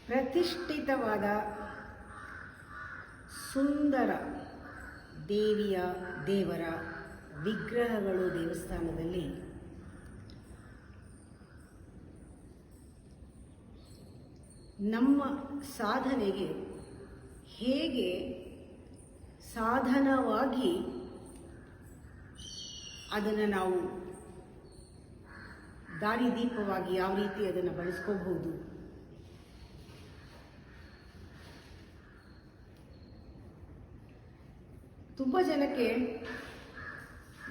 ಪ್ರತಿಷ್ಠಿತವಾದ ಸುಂದರ ದೇವರ ವಿಗ್ರಹಗಳು ದೇವಸ್ಥಾನದಲ್ಲಿ ನಮ್ಮ ಸಾಧನೆಗೆ ಹೇಗೆ ಸಾಧನವಾಗಿ ಅದನ್ನು ನಾವು ದಾರಿದೀಪವಾಗಿ ಯಾವ ರೀತಿ ಅದನ್ನು ಬಳಸ್ಕೋಬಹುದು, ತುಂಬ ಜನಕ್ಕೆ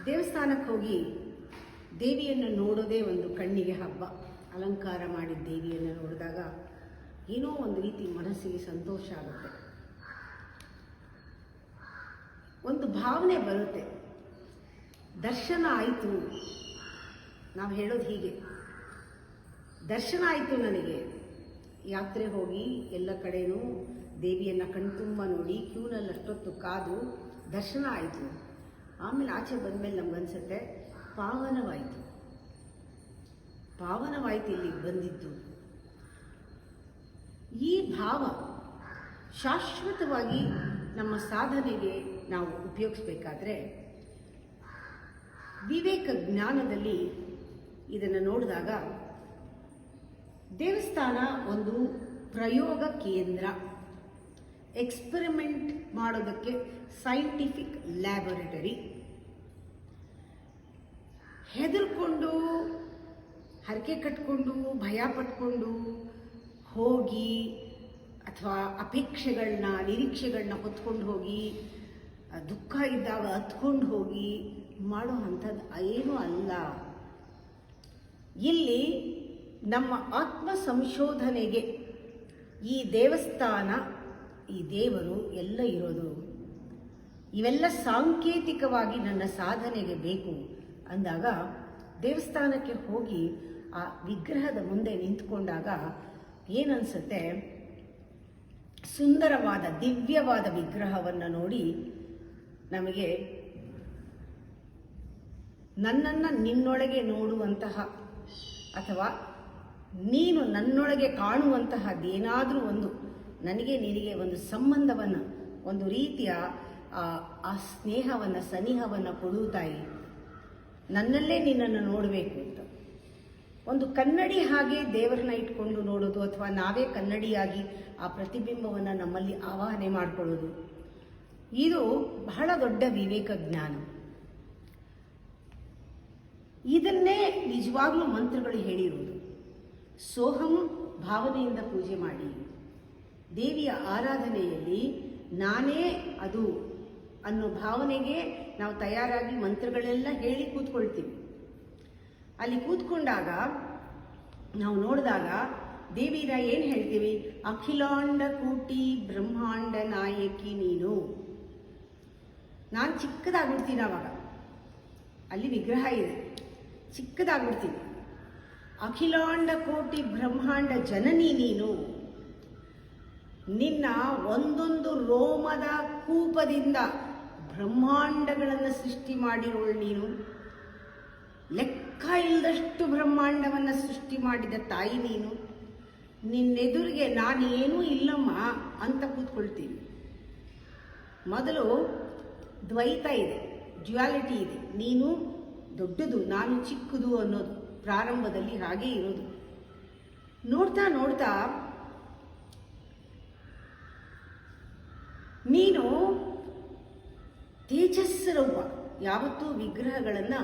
ದೇವಸ್ಥಾನಕ್ಕೆ ಹೋಗಿ ದೇವಿಯನ್ನು ನೋಡೋದೇ ಒಂದು ಕಣ್ಣಿಗೆ ಹಬ್ಬ. ಅಲಂಕಾರ ಮಾಡಿದ ದೇವಿಯನ್ನು ನೋಡಿದಾಗ ಏನೋ ಒಂದು ರೀತಿ ಮನಸ್ಸಿಗೆ ಸಂತೋಷ ಆಗುತ್ತೆ, ಒಂದು ಭಾವನೆ ಬರುತ್ತೆ. ದರ್ಶನ ಆಯಿತು, ನಾವು ಹೇಳೋದು ಹೀಗೆ, ದರ್ಶನ ಆಯಿತು ನನಗೆ. ಯಾತ್ರೆ ಹೋಗಿ ಎಲ್ಲ ಕಡೆನೂ ದೇವಿಯನ್ನು ಕಣ್ತುಂಬ ನೋಡಿ ಕ್ಯೂನಲ್ಲಿ ಅಷ್ಟೊತ್ತು ಕಾದು ದರ್ಶನ ಆಯಿತು. ಆಮೇಲೆ ಆಚೆ ಬಂದಮೇಲೆ ನಮಗನ್ಸುತ್ತೆ ಪಾವನವಾಯಿತು ಇಲ್ಲಿಗೆ ಬಂದಿದ್ದು. ಈ ಭಾವ ಶಾಶ್ವತವಾಗಿ ನಮ್ಮ ಸಾಧನೆಗೆ ನಾವು ಉಪಯೋಗಿಸ್ಬೇಕಾದ್ರೆ ವಿವೇಕ ಜ್ಞಾನದಲ್ಲಿ ಇದನ್ನು ನೋಡಿದಾಗ ದೇವಸ್ಥಾನ ಒಂದು ಪ್ರಯೋಗ ಕೇಂದ್ರ, ಎಕ್ಸ್ಪೆರಿಮೆಂಟ್ ಮಾಡೋದಕ್ಕೆ ಸೈಂಟಿಫಿಕ್ ಲ್ಯಾಬೊರೇಟರಿ. ಹೆದರ್ಕೊಂಡು ಹರಕೆ ಕಟ್ಕೊಂಡು ಭಯ ಪಟ್ಕೊಂಡು ಹೋಗಿ ಅಥವಾ ಅಪೇಕ್ಷೆಗಳನ್ನ ನಿರೀಕ್ಷೆಗಳನ್ನ ಹೊತ್ಕೊಂಡು ಹೋಗಿ ದುಃಖ ಇದ್ದಾಗ ಹತ್ಕೊಂಡು ಹೋಗಿ ಮಾಡೋ ಅಂಥದ್ದು ಏನೂ ಅಲ್ಲ. ಇಲ್ಲಿ ನಮ್ಮ ಆತ್ಮ ಸಂಶೋಧನೆಗೆ ಈ ದೇವಸ್ಥಾನ, ಈ ದೇವರು ಎಲ್ಲ ಇರೋದು. ಇವೆಲ್ಲ ಸಾಂಕೇತಿಕವಾಗಿ ನನ್ನ ಸಾಧನೆಗೆ ಬೇಕು ಅಂದಾಗ ದೇವಸ್ಥಾನಕ್ಕೆ ಹೋಗಿ ಆ ವಿಗ್ರಹದ ಮುಂದೆ ನಿಂತ್ಕೊಂಡಾಗ ಏನನ್ಸುತ್ತೆ, ಸುಂದರವಾದ ದಿವ್ಯವಾದ ವಿಗ್ರಹವನ್ನು ನೋಡಿ ನಮಗೆ ನನ್ನನ್ನು ನಿನ್ನೊಳಗೆ ನೋಡುವಂತಹ ಅಥವಾ ನೀನು ನನ್ನೊಳಗೆ ಕಾಣುವಂತಹದ್ದೇನಾದರೂ ಒಂದು ನನಗೆ ನಿನಗೆ ಒಂದು ಸಂಬಂಧವನ್ನು, ಒಂದು ರೀತಿಯ ಆ ಸ್ನೇಹವನ್ನು ಸನಿಹವನ್ನು ಕೊಡು ತಾಯಿ, ನನ್ನಲ್ಲೇ ನಿನ್ನನ್ನು ನೋಡಬೇಕು ಅಂತ. ಒಂದು ಕನ್ನಡಿ ಹಾಗೆ ದೇವರನ್ನ ಇಟ್ಕೊಂಡು ನೋಡೋದು ಅಥವಾ ನಾವೇ ಕನ್ನಡಿಯಾಗಿ ಆ ಪ್ರತಿಬಿಂಬವನ್ನು ನಮ್ಮಲ್ಲಿ ಆವಾಹನೆ ಮಾಡಿಕೊಳ್ಳೋದು, ಇದು ಬಹಳ ದೊಡ್ಡ ವಿವೇಕ ಜ್ಞಾನ. ಇದನ್ನೇ ನಿಜವಾಗ್ಲೂ ಮಂತ್ರಗಳು ಹೇಳಿರುವುದು. ಸೋಹಂ ಭಾವನೆಯಿಂದ ಪೂಜೆ ಮಾಡಿ, ದೇವಿಯ ಆರಾಧನೆಯಲ್ಲಿ ನಾನೇ ಅದು ಅನ್ನೋ ಭಾವನೆಗೆ ನಾವು ತಯಾರಾಗಿ ಮಂತ್ರಗಳೆಲ್ಲ ಹೇಳಿ ಕೂತ್ಕೊಳ್ತೀವಿ. ಅಲ್ಲಿ ಕೂತ್ಕೊಂಡಾಗ ನಾವು ನೋಡಿದಾಗ ದೇವಿನ ಏನು ಹೇಳ್ತೀವಿ, ಅಖಿಲಾಂಡ ಕೋಟಿ ಬ್ರಹ್ಮಾಂಡ ನಾಯಕಿ ನೀನು. ನಾನು ಚಿಕ್ಕದಾಗ್ಬಿಡ್ತೀನಿ ಆವಾಗ, ಅಲ್ಲಿ ವಿಗ್ರಹ ಇದೆ, ಚಿಕ್ಕದಾಗ್ಬಿಡ್ತೀನಿ. ಅಖಿಲಾಂಡ ಕೋಟಿ ಬ್ರಹ್ಮಾಂಡ ಜನನಿ ನೀನು. ನಿನ್ನ ಒಂದೊಂದು ರೋಮದ ಕೂಪದಿಂದ ಬ್ರಹ್ಮಾಂಡಗಳನ್ನು ಸೃಷ್ಟಿ ಮಾಡಿರೋಳು ನೀನು. ಲೆಕ್ಕ ಇಲ್ಲದಷ್ಟು ಬ್ರಹ್ಮಾಂಡವನ್ನು ಸೃಷ್ಟಿ ಮಾಡಿದ ತಾಯಿ ನೀನು. ನಿನ್ನೆದುರಿಗೆ ನಾನೇನೂ ಇಲ್ಲಮ್ಮ ಅಂತ ಕೂತ್ಕೊಳ್ತೀನಿ. ಮೊದಲು ದ್ವೈತ ಇದೆ, ಡ್ಯುಯಾಲಿಟಿ ಇದೆ. ನೀನು ದೊಡ್ಡದು, ನಾನು ಚಿಕ್ಕದು ಅನ್ನೋದು ಪ್ರಾರಂಭದಲ್ಲಿ ಹಾಗೇ ಇರೋದು. ನೋಡ್ತಾ ನೋಡ್ತಾ ನೀನು ತೇಜಸ್ಸ ರೂಪ. ಯಾವತ್ತೂ ವಿಗ್ರಹಗಳನ್ನು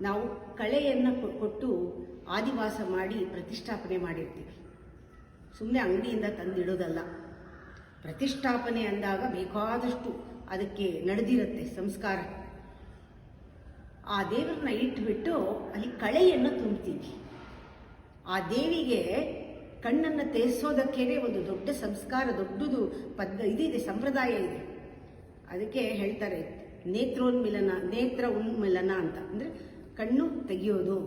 ನಾವು ಕಳೆಯನ್ನು ಕೊಟ್ಟು ಆದಿವಾಸ ಮಾಡಿ ಪ್ರತಿಷ್ಠಾಪನೆ ಮಾಡಿರ್ತೀವಿ, ಸುಮ್ಮನೆ ಅಂಗಡಿಯಿಂದ ತಂದಿಡೋದಲ್ಲ. ಪ್ರತಿಷ್ಠಾಪನೆ ಅಂದಾಗ ಬೇಕಾದಷ್ಟು ಅದಕ್ಕೆ ನಡೆದಿರುತ್ತೆ ಸಂಸ್ಕಾರ. ಆ ದೇವರನ್ನ ಇಟ್ಬಿಟ್ಟು ಅಲ್ಲಿ ಕಳೆಯನ್ನು ತುಂಬ್ತೀವಿ. ಆ ದೇವಿಗೆ ಕಣ್ಣನ್ನು ತೆರೆಸೋದಕ್ಕೇನೆ ಒಂದು ದೊಡ್ಡ ಸಂಸ್ಕಾರ, ದೊಡ್ಡದು ಇದಿದೆ, ಸಂಪ್ರದಾಯ ಇದೆ. ಅದಕ್ಕೆ ಹೇಳ್ತಾರೆ ನೇತ್ರ ಉನ್ಮಿಲನ ಅಂತ. ಅಂದರೆ ಕಣ್ಣು ತೆಗೆಯೋದು,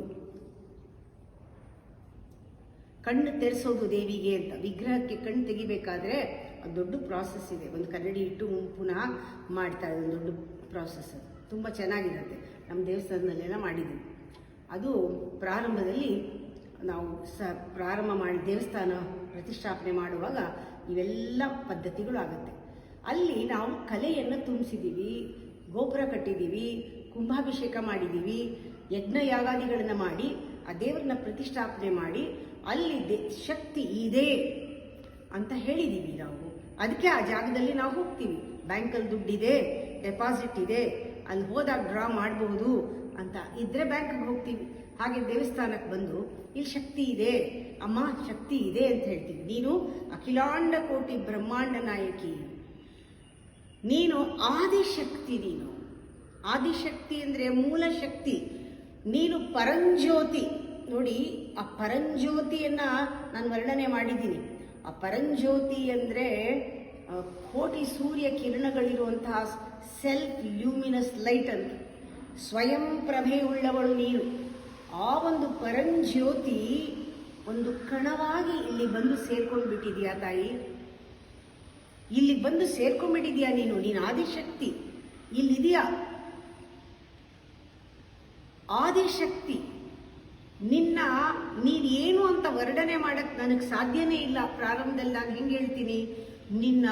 ಕಣ್ಣು ತೆರೆಸೋದು ದೇವಿಗೆ ಅಂತ. ವಿಗ್ರಹಕ್ಕೆ ಕಣ್ಣು ತೆಗಿಬೇಕಾದ್ರೆ ಅದು ದೊಡ್ಡ ಪ್ರಾಸೆಸ್ ಇದೆ. ಒಂದು ಕನ್ನಡಿ ಇಟ್ಟು ಪುನಃ ಮಾಡ್ತಾರೆ, ಒಂದು ದೊಡ್ಡ ಪ್ರಾಸೆಸ್. ಅದು ತುಂಬ ಚೆನ್ನಾಗಿರುತ್ತೆ. ನಮ್ಮ ದೇವಸ್ಥಾನದಲ್ಲೆಲ್ಲ ಮಾಡಿದ್ದೀವಿ. ಅದು ಪ್ರಾರಂಭದಲ್ಲಿ ನಾವು ಪ್ರಾರಂಭ ಮಾಡಿ ದೇವಸ್ಥಾನ ಪ್ರತಿಷ್ಠಾಪನೆ ಮಾಡುವಾಗ ಇವೆಲ್ಲ ಪದ್ಧತಿಗಳು ಆಗುತ್ತೆ. ಅಲ್ಲಿ ನಾವು ಕಲೆಯನ್ನು ತುಂಬಿಸಿದ್ದೀವಿ, ಗೋಪುರ ಕಟ್ಟಿದ್ದೀವಿ, ಕುಂಭಾಭಿಷೇಕ ಮಾಡಿದ್ದೀವಿ, ಯಜ್ಞ ಯಾಗಾದಿಗಳನ್ನು ಮಾಡಿ ಆ ದೇವರನ್ನ ಪ್ರತಿಷ್ಠಾಪನೆ ಮಾಡಿ ಅಲ್ಲಿ ಶಕ್ತಿ ಇದೆ ಅಂತ ಹೇಳಿದ್ದೀವಿ ನಾವು. ಅದಕ್ಕೆ ಆ ಜಾಗದಲ್ಲಿ ನಾವು ಹೋಗ್ತೀವಿ. ಬ್ಯಾಂಕಲ್ಲಿ ದುಡ್ಡಿದೆ, ಡೆಪಾಸಿಟ್ ಇದೆ, ಅಲ್ಲಿ ಹೋದಾಗ ಡ್ರಾ ಮಾಡಬಹುದು ಅಂತ ಇದ್ರೆ ಬ್ಯಾಂಕ್ಗೆ ಹೋಗ್ತೀವಿ. ಹಾಗೆ ದೇವಸ್ಥಾನಕ್ಕೆ ಬಂದು ಇಲ್ಲಿ ಶಕ್ತಿ ಇದೆ ಅಮ್ಮ, ಶಕ್ತಿ ಇದೆ ಅಂತ ಹೇಳ್ತೀವಿ. ನೀನು ಅಖಿಲಾಂಡ ಕೋಟಿ ಬ್ರಹ್ಮಾಂಡ ನಾಯಕಿ, ನೀನು ಆದಿಶಕ್ತಿ. ನೀನು ಆದಿಶಕ್ತಿ ಅಂದರೆ ಮೂಲ ಶಕ್ತಿ. ನೀನು ಪರಂಜ್ಯೋತಿ. ನೋಡಿ, ಆ ಪರಂಜ್ಯೋತಿಯನ್ನ ನಾನು ವರ್ಣನೆ ಮಾಡಿದ್ದೀನಿ. ಆ ಪರಂಜ್ಯೋತಿ ಅಂದರೆ ಕೋಟಿ ಸೂರ್ಯ ಕಿರಣಗಳಿರುವಂತಹ ಸೆಲ್ಫ್ ಲ್ಯೂಮಿನಸ್ ಲೈಟ್ ಅಂತ, ಸ್ವಯಂ ಪ್ರಭೆಯುಳ್ಳವಳು ನೀನು. ಆ ಒಂದು ಪರಂಜ್ಯೋತಿ ಒಂದು ಕಣವಾಗಿ ಇಲ್ಲಿ ಬಂದು ಸೇರ್ಕೊಂಡು ಬಿಟ್ಟಿದೆಯಾ ತಾಯಿ? ಇಲ್ಲಿ ಬಂದು ಸೇರ್ಕೊಂಡ್ಬಿಟ್ಟಿದ್ಯಾ ನೀನು? ನೀನು ಆದಿಶಕ್ತಿ ಇಲ್ಲಿದೆಯಾ? ಆದಿಶಕ್ತಿ ನೀನೇನು ಅಂತ ವರ್ಣನೆ ಮಾಡಕ್ ನನಗೆ ಸಾಧ್ಯನೇ ಇಲ್ಲ. ಪ್ರಾರಂಭದಲ್ಲಿ ನಾನು ಹೆಂಗೆ ಹೇಳ್ತೀನಿ, ನಿನ್ನ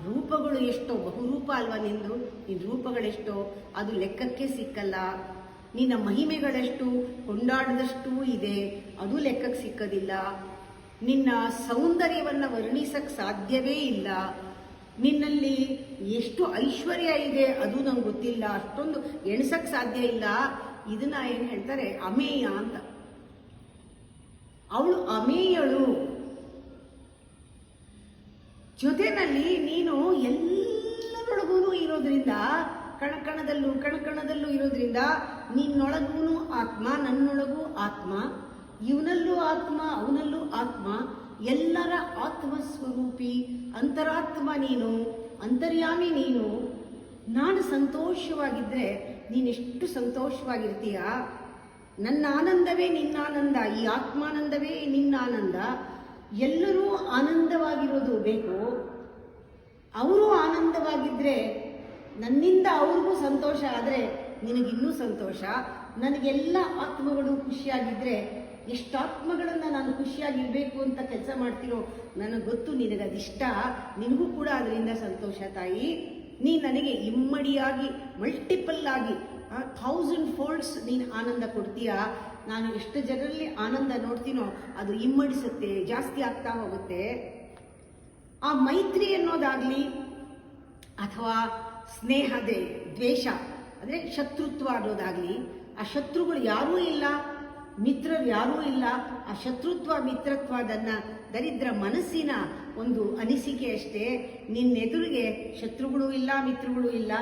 ರೂಪಗಳು ಎಷ್ಟೋ, ಬಹುರೂಪ ಅಲ್ವಾ ನಿಂದು, ನಿನ್ನ ರೂಪಗಳೆಷ್ಟೋ ಅದು ಲೆಕ್ಕಕ್ಕೆ ಸಿಕ್ಕಲ್ಲ. ನಿನ್ನ ಮಹಿಮೆಗಳೆಷ್ಟು ಕೊಂಡಾಡದಷ್ಟು ಇದೆ, ಅದು ಲೆಕ್ಕಕ್ಕೆ ಸಿಕ್ಕದಿಲ್ಲ. ನಿನ್ನ ಸೌಂದರ್ಯವನ್ನು ವರ್ಣಿಸಕ್ಕೆ ಸಾಧ್ಯವೇ ಇಲ್ಲ. ನಿನ್ನಲ್ಲಿ ಎಷ್ಟು ಐಶ್ವರ್ಯ ಇದೆ ಅದು ನಂಗೆ ಗೊತ್ತಿಲ್ಲ, ಅಷ್ಟೊಂದು ಎಣಿಸಕ್ಕೆ ಸಾಧ್ಯ ಇಲ್ಲ. ಇದನ್ನ ಏನು ಹೇಳ್ತಾರೆ, ಅಮೇಯ ಅಂತ. ಅವಳು ಅಮೇಯಳು. ಜೊತೆನಲ್ಲಿ ನೀನು ಎಲ್ಲರೊಳಗೂ ಇರೋದ್ರಿಂದ, ಕಣಕಣದಲ್ಲೂ ಇರೋದ್ರಿಂದ ನಿನ್ನೊಳಗೂ ಆತ್ಮ, ನನ್ನೊಳಗೂ ಆತ್ಮ, ಇವನಲ್ಲೂ ಆತ್ಮ, ಅವನಲ್ಲೂ ಆತ್ಮ, ಎಲ್ಲರ ಆತ್ಮ ಸ್ವರೂಪಿ ಅಂತರಾತ್ಮ ನೀನು, ಅಂತರ್ಯಾಮಿ ನೀನು. ನಾನು ಸಂತೋಷವಾಗಿದ್ದರೆ ನೀನೆಷ್ಟು ಸಂತೋಷವಾಗಿರ್ತೀಯ. ನನ್ನ ಆನಂದವೇ ನಿನ್ನಾನಂದ, ಈ ಆತ್ಮಾನಂದವೇ ನಿನ್ನಾನಂದ. ಎಲ್ಲರೂ ಆನಂದವಾಗಿರೋದು ಬೇಕು. ಅವರು ಆನಂದವಾಗಿದ್ದರೆ, ನನ್ನಿಂದ ಅವ್ರಿಗೂ ಸಂತೋಷ ಆದರೆ ನಿನಗಿನ್ನೂ ಸಂತೋಷ. ನನಗೆಲ್ಲ ಆತ್ಮಗಳು ಖುಷಿಯಾಗಿದ್ದರೆ, ಎಷ್ಟು ಆತ್ಮಗಳನ್ನು ನಾನು ಖುಷಿಯಾಗಿರಬೇಕು ಅಂತ ಕೆಲಸ ಮಾಡ್ತೀನೋ ನನಗೆ ಗೊತ್ತು. ನಿನಗದಿಷ್ಟ, ನಿನಗೂ ಕೂಡ ಅದರಿಂದ ಸಂತೋಷ ತಾಯಿ. ನೀ ನನಗೆ ಇಮ್ಮಡಿಯಾಗಿ, ಮಲ್ಟಿಪಲ್ ಆಗಿ 1000 ಫೋಲ್ಡ್ಸ್ ನೀನು ಆನಂದ ಕೊಡ್ತೀಯ. ನಾನು ಎಷ್ಟು ಜನರಲ್ಲಿ ಆನಂದ ನೋಡ್ತೀನೋ ಅದು ಇಮ್ಮಡಿಸುತ್ತೆ, ಜಾಸ್ತಿ ಆಗ್ತಾ ಹೋಗುತ್ತೆ. ಆ ಮೈತ್ರಿ ಅನ್ನೋದಾಗಲಿ ಅಥವಾ ಸ್ನೇಹದೇ ದ್ವೇಷ ಅಂದರೆ ಶತ್ರುತ್ವ ಅನ್ನೋದಾಗಲಿ, ಆ ಶತ್ರುಗಳು ಯಾರೂ ಇಲ್ಲ, ಮಿತ್ರರು ಯಾರೂ ಇಲ್ಲ. ಆ ಶತ್ರುತ್ವ ಮಿತ್ರತ್ವ ದರಿದ್ರ ಮನಸ್ಸಿನ ಒಂದು ಅನಿಸಿಕೆ ಅಷ್ಟೇ. ನಿನ್ನೆದುರಿಗೆ ಶತ್ರುಗಳು ಇಲ್ಲ, ಮಿತ್ರಗಳು ಇಲ್ಲ.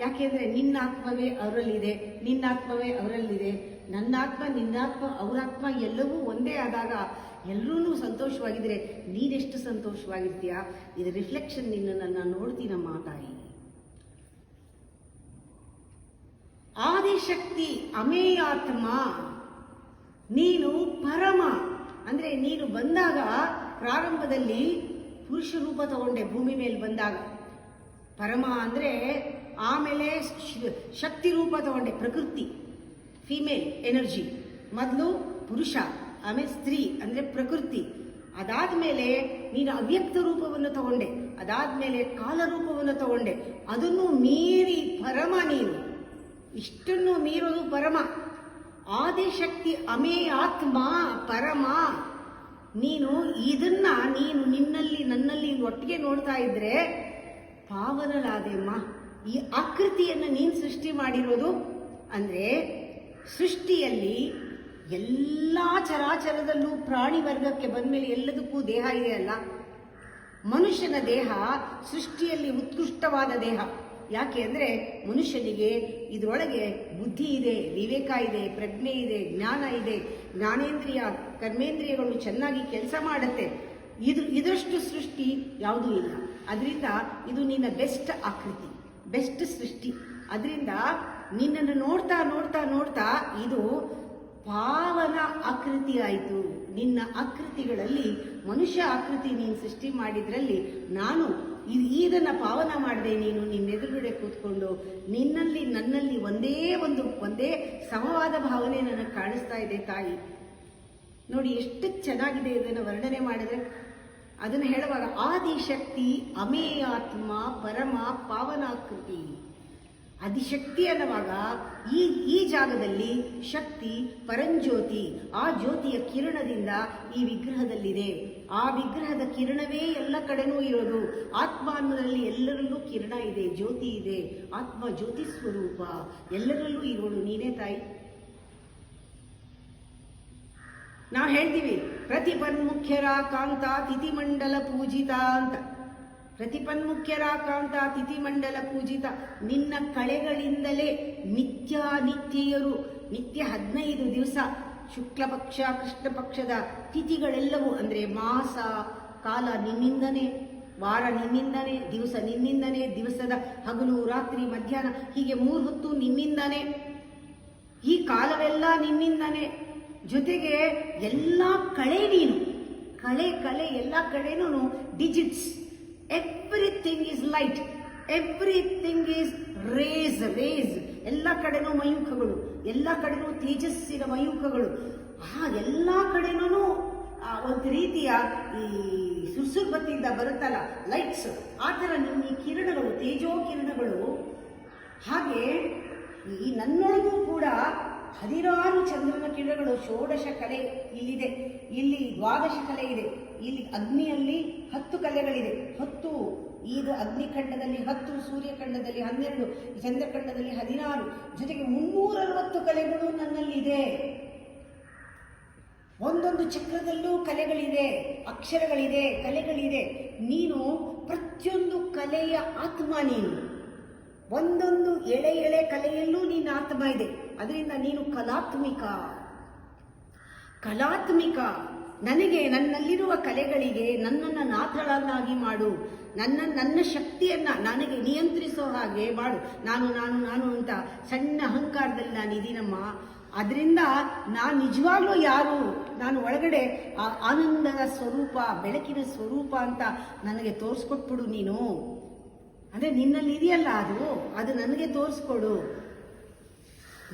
ಯಾಕೆಂದರೆ ನಿನ್ನಾತ್ಮವೇ ಅವರಲ್ಲಿದೆ, ನಿನ್ನಾತ್ಮವೇ ಅವರಲ್ಲಿದೆ. ನನ್ನಾತ್ಮ, ನಿನ್ನಾತ್ಮ, ಅವರಾತ್ಮ ಎಲ್ಲವೂ ಒಂದೇ ಆದಾಗ ಎಲ್ಲರೂ ಸಂತೋಷವಾಗಿದ್ದರೆ ನೀನೆಷ್ಟು ಸಂತೋಷವಾಗಿರ್ತೀಯ. ಇದು ರಿಫ್ಲೆಕ್ಷನ್ ನಿನ್ನನ್ನು ನೋಡ್ತೀನಮ್ಮ ತಾಯಿ. ಆದಿಶಕ್ತಿ, ಅಮೇಯಾತ್ಮ, ನೀನು ಪರಮ. ಅಂದರೆ ನೀನು ಬಂದಾಗ ಪ್ರಾರಂಭದಲ್ಲಿ ಪುರುಷ ರೂಪ ತಗೊಂಡೆ ಭೂಮಿ ಮೇಲೆ ಬಂದಾಗ, ಪರಮ ಅಂದರೆ. ಆಮೇಲೆ ಶಕ್ತಿ ರೂಪ ತಗೊಂಡೆ, ಪ್ರಕೃತಿ, ಫೀಮೇಲ್ ಎನರ್ಜಿ. ಮೊದಲು ಪುರುಷ, ಆಮೇಲೆ ಸ್ತ್ರೀ ಅಂದರೆ ಪ್ರಕೃತಿ. ಅದಾದಮೇಲೆ ನೀನು ಅವ್ಯಕ್ತ ರೂಪವನ್ನು ತಗೊಂಡೆ, ಅದಾದಮೇಲೆ ಕಾಲರೂಪವನ್ನು ತಗೊಂಡೆ. ಅದನ್ನು ಮೀರಿ ಪರಮ ನೀನು. ಇಷ್ಟನ್ನು ಮೀರೋದು ಪರಮ. ಆದಿಶಕ್ತಿ, ಅಮೇಯಾತ್ಮ, ಪರಮ ನೀನು. ಇದನ್ನ ನೀನು ನಿನ್ನಲ್ಲಿ ನನ್ನಲ್ಲಿ ಒಟ್ಟಿಗೆ ನೋಡ್ತಾ ಇದ್ರೆ ಪಾವನಲಾದೆಮ್ಮ. ಈ ಆಕೃತಿಯನ್ನು ನೀನು ಸೃಷ್ಟಿ ಮಾಡಿರೋದು ಅಂದರೆ, ಸೃಷ್ಟಿಯಲ್ಲಿ ಎಲ್ಲ ಚರಾಚರದಲ್ಲೂ ಪ್ರಾಣಿ ವರ್ಗಕ್ಕೆ ಬಂದಮೇಲೆ ಎಲ್ಲದಕ್ಕೂ ದೇಹ ಇದೆ ಅಲ್ಲ. ಮನುಷ್ಯನ ದೇಹ ಸೃಷ್ಟಿಯಲ್ಲಿ ಉತ್ಕೃಷ್ಟವಾದ ದೇಹ. ಯಾಕೆ ಅಂದರೆ ಮನುಷ್ಯನಿಗೆ ಇದರೊಳಗೆ ಬುದ್ಧಿ ಇದೆ, ವಿವೇಕ ಇದೆ, ಪ್ರಜ್ಞೆ ಇದೆ, ಜ್ಞಾನ ಇದೆ, ಜ್ಞಾನೇಂದ್ರಿಯ ಕರ್ಮೇಂದ್ರಿಯಗಳು ಚೆನ್ನಾಗಿ ಕೆಲಸ ಮಾಡುತ್ತೆ. ಇದರಷ್ಟು ಸೃಷ್ಟಿ ಯಾವುದೂ ಇಲ್ಲ. ಅದರಿಂದ ಇದು ನಿನ್ನ ಬೆಸ್ಟ್ ಆಕೃತಿ, ಬೆಸ್ಟ್ ಸೃಷ್ಟಿ. ಅದರಿಂದ ನಿನ್ನನ್ನು ನೋಡ್ತಾ ನೋಡ್ತಾ ನೋಡ್ತಾ ಇದು ಪಾವನ ಆಕೃತಿ ಆಯಿತು. ನಿನ್ನ ಆಕೃತಿಗಳಲ್ಲಿ ಮನುಷ್ಯ ಆಕೃತಿ ನೀನು ಸೃಷ್ಟಿ ಮಾಡಿದ್ರಲ್ಲಿ ನಾನು ಇದನ್ನು ಪಾವನ ಮಾಡಿದೆ. ನೀನು ನಿನ್ನೆದುರುಗಡೆ ಕೂತ್ಕೊಂಡು ನಿನ್ನಲ್ಲಿ ನನ್ನಲ್ಲಿ ಒಂದೇ ಸಮವಾದ ಭಾವನೆ ನನಗೆ ಕಾಣಿಸ್ತಾ ಇದೆ ತಾಯಿ. ನೋಡಿ ಎಷ್ಟು ಚೆನ್ನಾಗಿದೆ ಇದನ್ನು ವರ್ಣನೆ ಮಾಡಿದ್ರೆ. ಅದನ್ನು ಹೇಳುವಾಗ ಆದಿಶಕ್ತಿ ಅಮೇಯಾತ್ಮ ಪರಮ ಪಾವನಾಕೃತಿ. ಆದಿಶಕ್ತಿ ಅನ್ನುವಾಗ ಈ ಜಾಗದಲ್ಲಿ ಶಕ್ತಿ ಪರಂಜ್ಯೋತಿ, ಆ ಜ್ಯೋತಿಯ ಕಿರಣದಿಂದ ಈ ವಿಗ್ರಹದಲ್ಲಿದೆ. ಆ ವಿಗ್ರಹದ ಕಿರಣವೇ ಎಲ್ಲ ಕಡೆನೂ ಇರೋದು. ಆತ್ಮ ಅನ್ನೋದ್ರಲ್ಲಿ ಎಲ್ಲರಲ್ಲೂ ಕಿರಣ ಇದೆ, ಜ್ಯೋತಿ ಇದೆ. ಆತ್ಮ ಜ್ಯೋತಿ ಸ್ವರೂಪ, ಎಲ್ಲರಲ್ಲೂ ಇರೋದು ನೀನೇ ತಾಯಿ. ನಾವು ಹೇಳ್ತೀವಿ ಪ್ರತಿಪನ್ಮುಖ್ಯರ ಕಾಂತ ತಿಥಿಮಂಡಲ ಪೂಜಿತ ಅಂತ. ಪ್ರತಿಪನ್ಮುಖ್ಯರ ಕಾಂತ ತಿಥಿಮಂಡಲ ಪೂಜಿತ. ನಿನ್ನ ಕಳೆಗಳಿಂದಲೇ ನಿತ್ಯರು, ನಿತ್ಯ 15 ದಿವಸ ಶುಕ್ಲ ಪಕ್ಷ ಕೃಷ್ಣ ಪಕ್ಷದ ತಿಥಿಗಳೆಲ್ಲವೂ ಅಂದರೆ ಮಾಸ ಕಾಲ ನಿನ್ನಿಂದನೇ, ವಾರ ನಿನ್ನಿಂದನೇ, ದಿವಸ ನಿನ್ನಿಂದನೇ, ದಿವಸದ ಹಗಲು ರಾತ್ರಿ ಮಧ್ಯಾಹ್ನ ಹೀಗೆ 3 ಹೊತ್ತು ನಿನ್ನಿಂದನೇ, ಈ ಕಾಲವೆಲ್ಲ ನಿನ್ನಿಂದನೇ. ಜೊತೆಗೆ ಎಲ್ಲ ಕಳೆ ನೀನು, ಕಳೆ ಎಲ್ಲ ಕಡೆನೂ digits. Everything is light, everything is rays. ಎಲ್ಲ ಕಡೆನೂ ಮಯೂಖಗಳು, ಎಲ್ಲ ಕಡೆನೂ ತೇಜಸ್ಸಿನ ಮಯೂಖಗಳು. ಎಲ್ಲ ಕಡೆನೂ ಒಂದು ರೀತಿಯ ಈ ಸುರ್ಸುರ್ ಬತ್ತಿಯಿಂದ ಬರುತ್ತಲ್ಲ ಲೈಟ್ಸ್, ಆ ಥರ ನಿಮ್ಮ ಈ ಕಿರಣಗಳು, ತೇಜೋ ಕಿರಣಗಳು. ಹಾಗೆ ಈ ನನ್ನೊಳಗೂ ಕೂಡ 16 ಚಂದ್ರನ ಕಿರಣಗಳು, ಷೋಡಶ ಕಲೆ ಇಲ್ಲಿದೆ, ಇಲ್ಲಿ 12 ಕಲೆ ಇದೆ, ಇಲ್ಲಿ ಅಗ್ನಿಯಲ್ಲಿ 10 ಕಲೆಗಳಿದೆ. 10 ಇದು ಅಗ್ನಿಖಂಡದಲ್ಲಿ 10, ಸೂರ್ಯಖಂಡದಲ್ಲಿ 12, ಚಂದ್ರಖಂಡದಲ್ಲಿ 16, ಜೊತೆಗೆ 360 ಕಲೆಗಳು ನನ್ನಲ್ಲಿದೆ. ಒಂದೊಂದು ಚಕ್ರದಲ್ಲೂ ಕಲೆಗಳಿದೆ, ಅಕ್ಷರಗಳಿದೆ, ಕಲೆಗಳಿದೆ. ನೀನು ಪ್ರತಿಯೊಂದು ಕಲೆಯ ಆತ್ಮ. ನೀನು ಒಂದೊಂದು ಎಳೆ ಕಲೆಯಲ್ಲೂ ನೀನು ಆತ್ಮ ಇದೆ. ಅದರಿಂದ ನೀನು ಕಲಾತ್ಮಿಕ. ನನಗೆ ನನ್ನಲ್ಲಿರುವ ಕಲೆಗಳಿಗೆ ನನ್ನನ್ನು ನಾಥಳನ್ನಾಗಿ ಮಾಡು. ನನ್ನ ಶಕ್ತಿಯನ್ನು ನನಗೆ ನಿಯಂತ್ರಿಸೋ ಹಾಗೆ ಮಾಡು. ನಾನು ಅಂತ ಸಣ್ಣ ಅಹಂಕಾರದಲ್ಲಿ ನಾನು ಇದೀನಮ್ಮ. ಅದರಿಂದ ನಾನು ನಿಜವಾಗ್ಲೂ ಯಾರು, ನಾನು ಒಳಗಡೆ ಆನಂದದ ಸ್ವರೂಪ, ಬೆಳಕಿನ ಸ್ವರೂಪ ಅಂತ ನನಗೆ ತೋರಿಸ್ಕೊಟ್ಬಿಡು ನೀನು. ಅಂದರೆ ನಿನ್ನಲ್ಲಿ ಇದೆಯಲ್ಲ ಅದು ನನಗೆ ತೋರಿಸ್ಕೊಡು.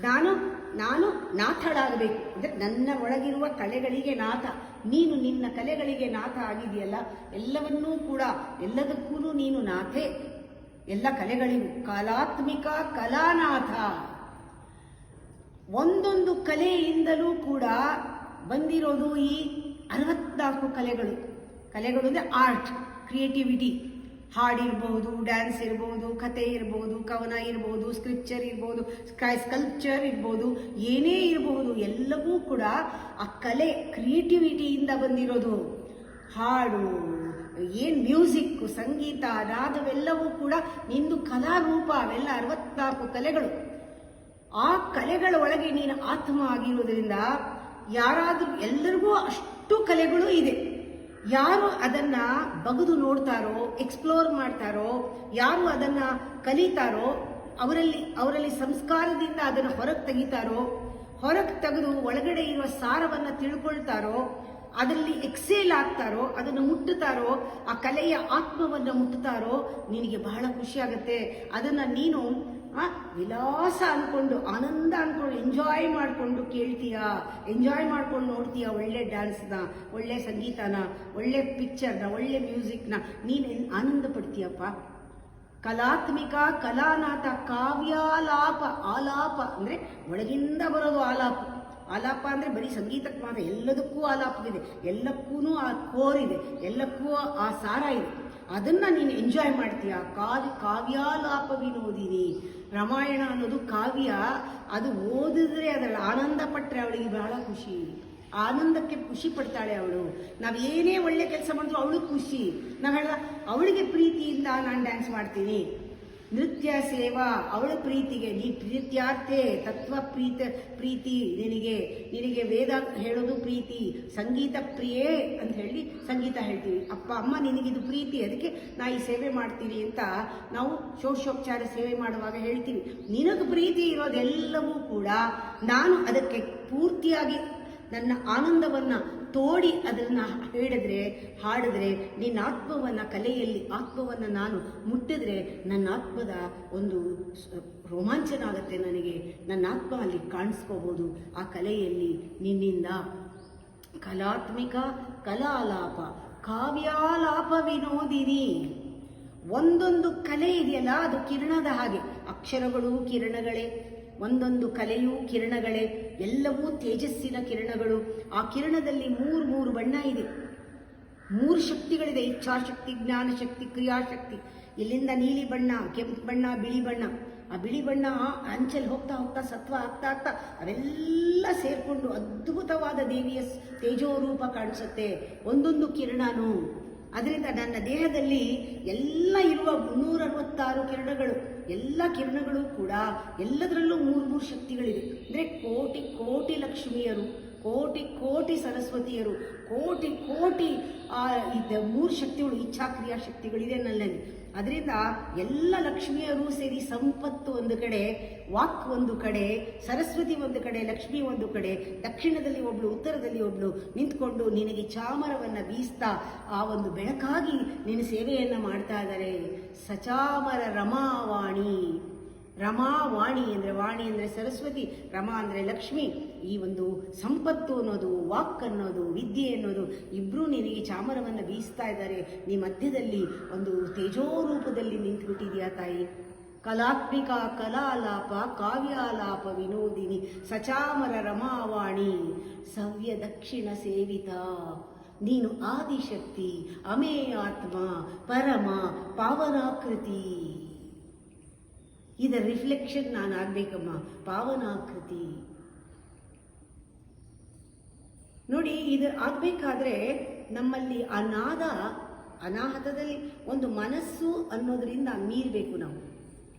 ನಾನು ನಾಥಳಾಗಬೇಕು. ಅಂದರೆ ನನ್ನ ಒಳಗಿರುವ ಕಲೆಗಳಿಗೆ ನಾಥ. ನೀನು ನಿನ್ನ ಕಲೆಗಳಿಗೆ ನಾಥ ಆಗಿದೆಯಲ್ಲ, ಎಲ್ಲವನ್ನೂ ಕೂಡ ಎಲ್ಲದಕ್ಕೂ ನೀನು ನಾಥೆ. ಎಲ್ಲ ಕಲೆಗಳಿಗೂ ಕಲಾತ್ಮಿಕ ಕಲಾನಾಥ. ಒಂದೊಂದು ಕಲೆಯಿಂದಲೂ ಕೂಡ ಬಂದಿರೋದು ಈ 64 ಕಲೆಗಳು ಅಂದರೆ ಆರ್ಟ್, ಕ್ರಿಯೇಟಿವಿಟಿ. ಹಾಡಿರ್ಬೋದು, ಡ್ಯಾನ್ಸ್ ಇರ್ಬೋದು, ಕತೆ ಇರ್ಬೋದು, ಕವನ ಇರ್ಬೋದು, ಸ್ಕ್ರಿಪ್ಚರ್ ಇರ್ಬೋದು, ಸ್ಕಲ್ಪ್ಚರ್ ಇರ್ಬೋದು, ಏನೇ ಇರಬಹುದು, ಎಲ್ಲವೂ ಕೂಡ ಆ ಕಲೆ ಕ್ರಿಯೇಟಿವಿಟಿಯಿಂದ ಬಂದಿರೋದು. ಹಾಡು, ಮ್ಯೂಸಿಕ್, ಸಂಗೀತ, ರಾಗವೆಲ್ಲವೂ ಕೂಡ ನಿಂದು ಕಲಾರೂಪ. ಅವೆಲ್ಲ 64 ಕಲೆಗಳು. ಆ ಕಲೆಗಳ ಒಳಗೆ ನೀನು ಆತ್ಮ ಆಗಿರೋದ್ರಿಂದ ಯಾರಾದರೂ, ಎಲ್ಲರಿಗೂ ಅಷ್ಟು ಕಲೆಗಳು ಇದೆ. ಯಾರು ಅದನ್ನ ಬಗೆದು ನೋಡ್ತಾರೋ, ಎಕ್ಸ್ಪ್ಲೋರ್ ಮಾಡ್ತಾರೋ, ಯಾರು ಅದನ್ನ ಕಲಿತಾರೋ, ಅವರಲ್ಲಿ ಸಂಸ್ಕಾರದಿಂದ ಅದನ್ನು ಹೊರಗೆ ತೆಗಿತಾರೋ, ಹೊರಗೆ ತೆಗೆದು ಒಳಗಡೆ ಇರುವ ಸಾರವನ್ನು ತಿಳ್ಕೊಳ್ತಾರೋ, ಅದರಲ್ಲಿ ಎಕ್ಸೇಲ್ ಆಗ್ತಾರೋ, ಅದನ್ನು ಮುಟ್ಟುತ್ತಾರೋ, ಆ ಕಲೆಯ ಆತ್ಮವನ್ನು ಮುಟ್ಟುತ್ತಾರೋ, ನಿನಗೆ ಬಹಳ ಖುಷಿ ಆಗುತ್ತೆ. ಅದನ್ನು ನೀನು ವಿಲಾಸ ಅನ್ಕೊಂಡು, ಆನಂದ ಅನ್ಕೊಂಡು, ಎಂಜಾಯ್ ಮಾಡಿಕೊಂಡು ಕೇಳ್ತೀಯಾ, ಎಂಜಾಯ್ ಮಾಡ್ಕೊಂಡು ನೋಡ್ತೀಯ. ಒಳ್ಳೆ ಡ್ಯಾನ್ಸ್ನ, ಒಳ್ಳೆ ಸಂಗೀತನ, ಒಳ್ಳೆ ಪಿಕ್ಚರ್ನ, ಒಳ್ಳೆ ಮ್ಯೂಸಿಕ್ನ ನೀನು ಆನಂದ ಪಡ್ತೀಯಪ್ಪ. ಕಲಾತ್ಮಿಕ ಕಲಾನಾಥ. ಕಾವ್ಯಾಲಾಪ, ಆಲಾಪ ಅಂದರೆ ಒಳಗಿಂದ ಬರೋದು ಆಲಾಪ. ಆಲಾಪ ಅಂದರೆ ಬರೀ ಸಂಗೀತಕ್ಕೆ ಮಾತ್ರ, ಎಲ್ಲದಕ್ಕೂ ಆಲಾಪವಿದೆ, ಎಲ್ಲಕ್ಕೂ ಆ ಕೋರಿದೆ, ಎಲ್ಲಕ್ಕೂ ಆ ಸಾರ ಇದೆ. ಅದನ್ನು ನೀನು ಎಂಜಾಯ್ ಮಾಡ್ತೀಯ. ಕಾವ್ಯಾಲಾಪ ವಿನೋದಿನಿ. ರಾಮಾಯಣ ಅನ್ನೋದು ಕಾವ್ಯ. ಅದು ಓದಿದ್ರೆ ಅದರಲ್ಲಿ ಆನಂದ ಪಟ್ಟರೆ ಅವಳಿಗೆ ಬಹಳ ಖುಷಿ. ಆನಂದಕ್ಕೆ ಖುಷಿ ಪಡ್ತಾಳೆ ಅವಳು. ನಾವು ಏನೇ ಒಳ್ಳೆ ಕೆಲಸ ಮಾಡಿದ್ರು ಅವಳು ಖುಷಿ. ನಾವು ಹೇಳ ಅವಳಿಗೆ ಪ್ರೀತಿಯಿಂದ ನಾನು ಡ್ಯಾನ್ಸ್ ಮಾಡ್ತೀನಿ. ನೃತ್ಯ ಸೇವಾ ಅವಳ ಪ್ರೀತಿಗೆ. ನೀ ಪ್ರೀತ್ಯಾರ್ಥೆ, ತತ್ವ ಪ್ರೀತಿ ನಿನಗೆ ವೇದ ಹೇಳೋದು ಪ್ರೀತಿ. ಸಂಗೀತ ಪ್ರಿಯೇ ಅಂತ ಹೇಳಿ ಸಂಗೀತ ಹೇಳ್ತೀವಿ. ಅಪ್ಪ ಅಮ್ಮ ನಿನಗಿದು ಪ್ರೀತಿ, ಅದಕ್ಕೆ ನಾ ಈ ಸೇವೆ ಮಾಡ್ತೀನಿ ಅಂತ ನಾವು ಷೋಡಶೋಪಚಾರ ಸೇವೆ ಮಾಡುವಾಗ ಹೇಳ್ತೀವಿ. ನಿನಗೆ ಪ್ರೀತಿ ಇರೋದೆಲ್ಲವೂ ಕೂಡ ನಾನು ಅದಕ್ಕೆ ಪೂರ್ತಿಯಾಗಿ ನನ್ನ ಆನಂದವನ್ನು ತೋಡಿ ಅದನ್ನು ಹಾಡಿದ್ರೆ ನಿನ್ನ ಆತ್ಮವನ್ನು, ಕಲೆಯಲ್ಲಿ ಆತ್ಮವನ್ನು ನಾನು ಮುಟ್ಟಿದ್ರೆ ನನ್ನ ಆತ್ಮದ ಒಂದು ರೋಮಾಂಚನ ಆಗುತ್ತೆ. ನನಗೆ ನನ್ನ ಆತ್ಮ ಅಲ್ಲಿ ಕಾಣಿಸ್ಕೋಬೋದು ಆ ಕಲೆಯಲ್ಲಿ ನಿನ್ನಿಂದ. ಕಲಾತ್ಮಿಕ, ಕಲಾಲಾಪ, ಕಾವ್ಯಾಲಾಪ ವಿನೋದಿನಿ. ಒಂದೊಂದು ಕಲೆ ಇದೆಯಲ್ಲ ಅದು ಕಿರಣದ ಹಾಗೆ. ಅಕ್ಷರಗಳು ಕಿರಣಗಳೇ, ಒಂದೊಂದು ಕಲೆಯೂ ಕಿರಣಗಳೇ, ಎಲ್ಲವೂ ತೇಜಸ್ಸಿನ ಕಿರಣಗಳು. ಆ ಕಿರಣದಲ್ಲಿ ಮೂರು ಬಣ್ಣ ಇದೆ, 3 ಶಕ್ತಿಗಳಿದೆ: ಇಚ್ಛಾಶಕ್ತಿ, ಜ್ಞಾನಶಕ್ತಿ, ಕ್ರಿಯಾಶಕ್ತಿ. ಇಲ್ಲಿಂದ ನೀಲಿ ಬಣ್ಣ, ಕೆಂಪು ಬಣ್ಣ, ಬಿಳಿ ಬಣ್ಣ. ಆ ಬಿಳಿ ಬಣ್ಣ ಅಂಚಲ್ಲಿ ಹೋಗ್ತಾ ಹೋಗ್ತಾ ಸತ್ವ ಆಗ್ತಾ ಅವೆಲ್ಲ ಸೇರಿಕೊಂಡು ಅದ್ಭುತವಾದ ದೇವಿಯ ತೇಜೋರೂಪ ಕಾಣಿಸುತ್ತೆ, ಒಂದೊಂದು ಕಿರಣನೂ. ಅದರಿಂದ ನನ್ನ ದೇಹದಲ್ಲಿ ಎಲ್ಲ ಇರುವ 366 ಕಿರಣಗಳು, ಎಲ್ಲ ಕಿರಣಗಳು ಕೂಡ ಎಲ್ಲದರಲ್ಲೂ 3 ಶಕ್ತಿಗಳಿವೆ. ಅಂದರೆ ಕೋಟಿ ಲಕ್ಷ್ಮಿಯರು, ಕೋಟಿ ಸರಸ್ವತಿಯರು, ಕೋಟಿ 3 ಶಕ್ತಿಗಳು, ಇಚ್ಛಾ ಕ್ರಿಯಾ ಶಕ್ತಿಗಳಿದೆ ನನ್ನಲ್ಲಿ. ಅದರಿಂದ ಎಲ್ಲ ಲಕ್ಷ್ಮಿಯರು ಸೇರಿ ಸಂಪತ್ತು ಒಂದು ಕಡೆ, ವಾಕ್ ಒಂದು ಕಡೆ, ಸರಸ್ವತಿ ಒಂದು ಕಡೆ, ಲಕ್ಷ್ಮಿ ಒಂದು ಕಡೆ, ದಕ್ಷಿಣದಲ್ಲಿ ಒಬ್ಳು, ಉತ್ತರದಲ್ಲಿ ಒಬ್ಳು ನಿಂತ್ಕೊಂಡು ನಿನಗೆ ಚಾಮರವನ್ನು ಬೀಸ್ತಾ ಆ ಒಂದು ಬೆಳಕಾಗಿ ನಿನ್ನ ಸೇವೆಯನ್ನು ಮಾಡ್ತಾ ಇದ್ದಾರೆ. ಸಚಾಮರ ರಮಾವಾಣಿ. ರಮಾವಾಣಿ ಅಂದರೆ, ವಾಣಿ ಅಂದರೆ ಸರಸ್ವತಿ, ರಮಾ ಅಂದರೆ ಲಕ್ಷ್ಮಿ. ಈ ಒಂದು ಸಂಪತ್ತು ಅನ್ನೋದು, ವಾಕ್ ಅನ್ನೋದು, ವಿದ್ಯೆ ಅನ್ನೋದು ಇಬ್ಬರೂ ನಿನಗೆ ಚಾಮರವನ್ನು ಬೀಸ್ತಾ ಇದ್ದಾರೆ. ನೀ ಮಧ್ಯದಲ್ಲಿ ಒಂದು ತೇಜೋರೂಪದಲ್ಲಿ ನಿಂತುಬಿಟ್ಟಿದೆಯಾ ತಾಯಿ. ಕಲಾತ್ಮಿಕ, ಕಲಾಲಾಪ, ಕಾವ್ಯಾಲಾಪ ವಿನೋದಿನಿ, ಸಚಾಮರ ರಮಾವಾಣಿ, ಸವ್ಯ ದಕ್ಷಿಣ ಸೇವಿತ. ನೀನು ಆದಿಶಕ್ತಿ, ಅಮೇಯಾತ್ಮ, ಪರಮ ಪಾವನಾಕೃತಿ. ಇದರ ರಿಫ್ಲೆಕ್ಷನ್ ನಾನು ಆಗಬೇಕಮ್ಮ, ಪಾವನಾಕೃತಿ. ನೋಡಿ, ಇದು ಆಗಬೇಕಾದ್ರೆ ನಮ್ಮಲ್ಲಿ ಆ ನಾದ ಅನಾಹತದಲ್ಲಿ ಒಂದು ಮನಸ್ಸು ಅನ್ನೋದರಿಂದ ಮೀರಬೇಕು ನಾವು.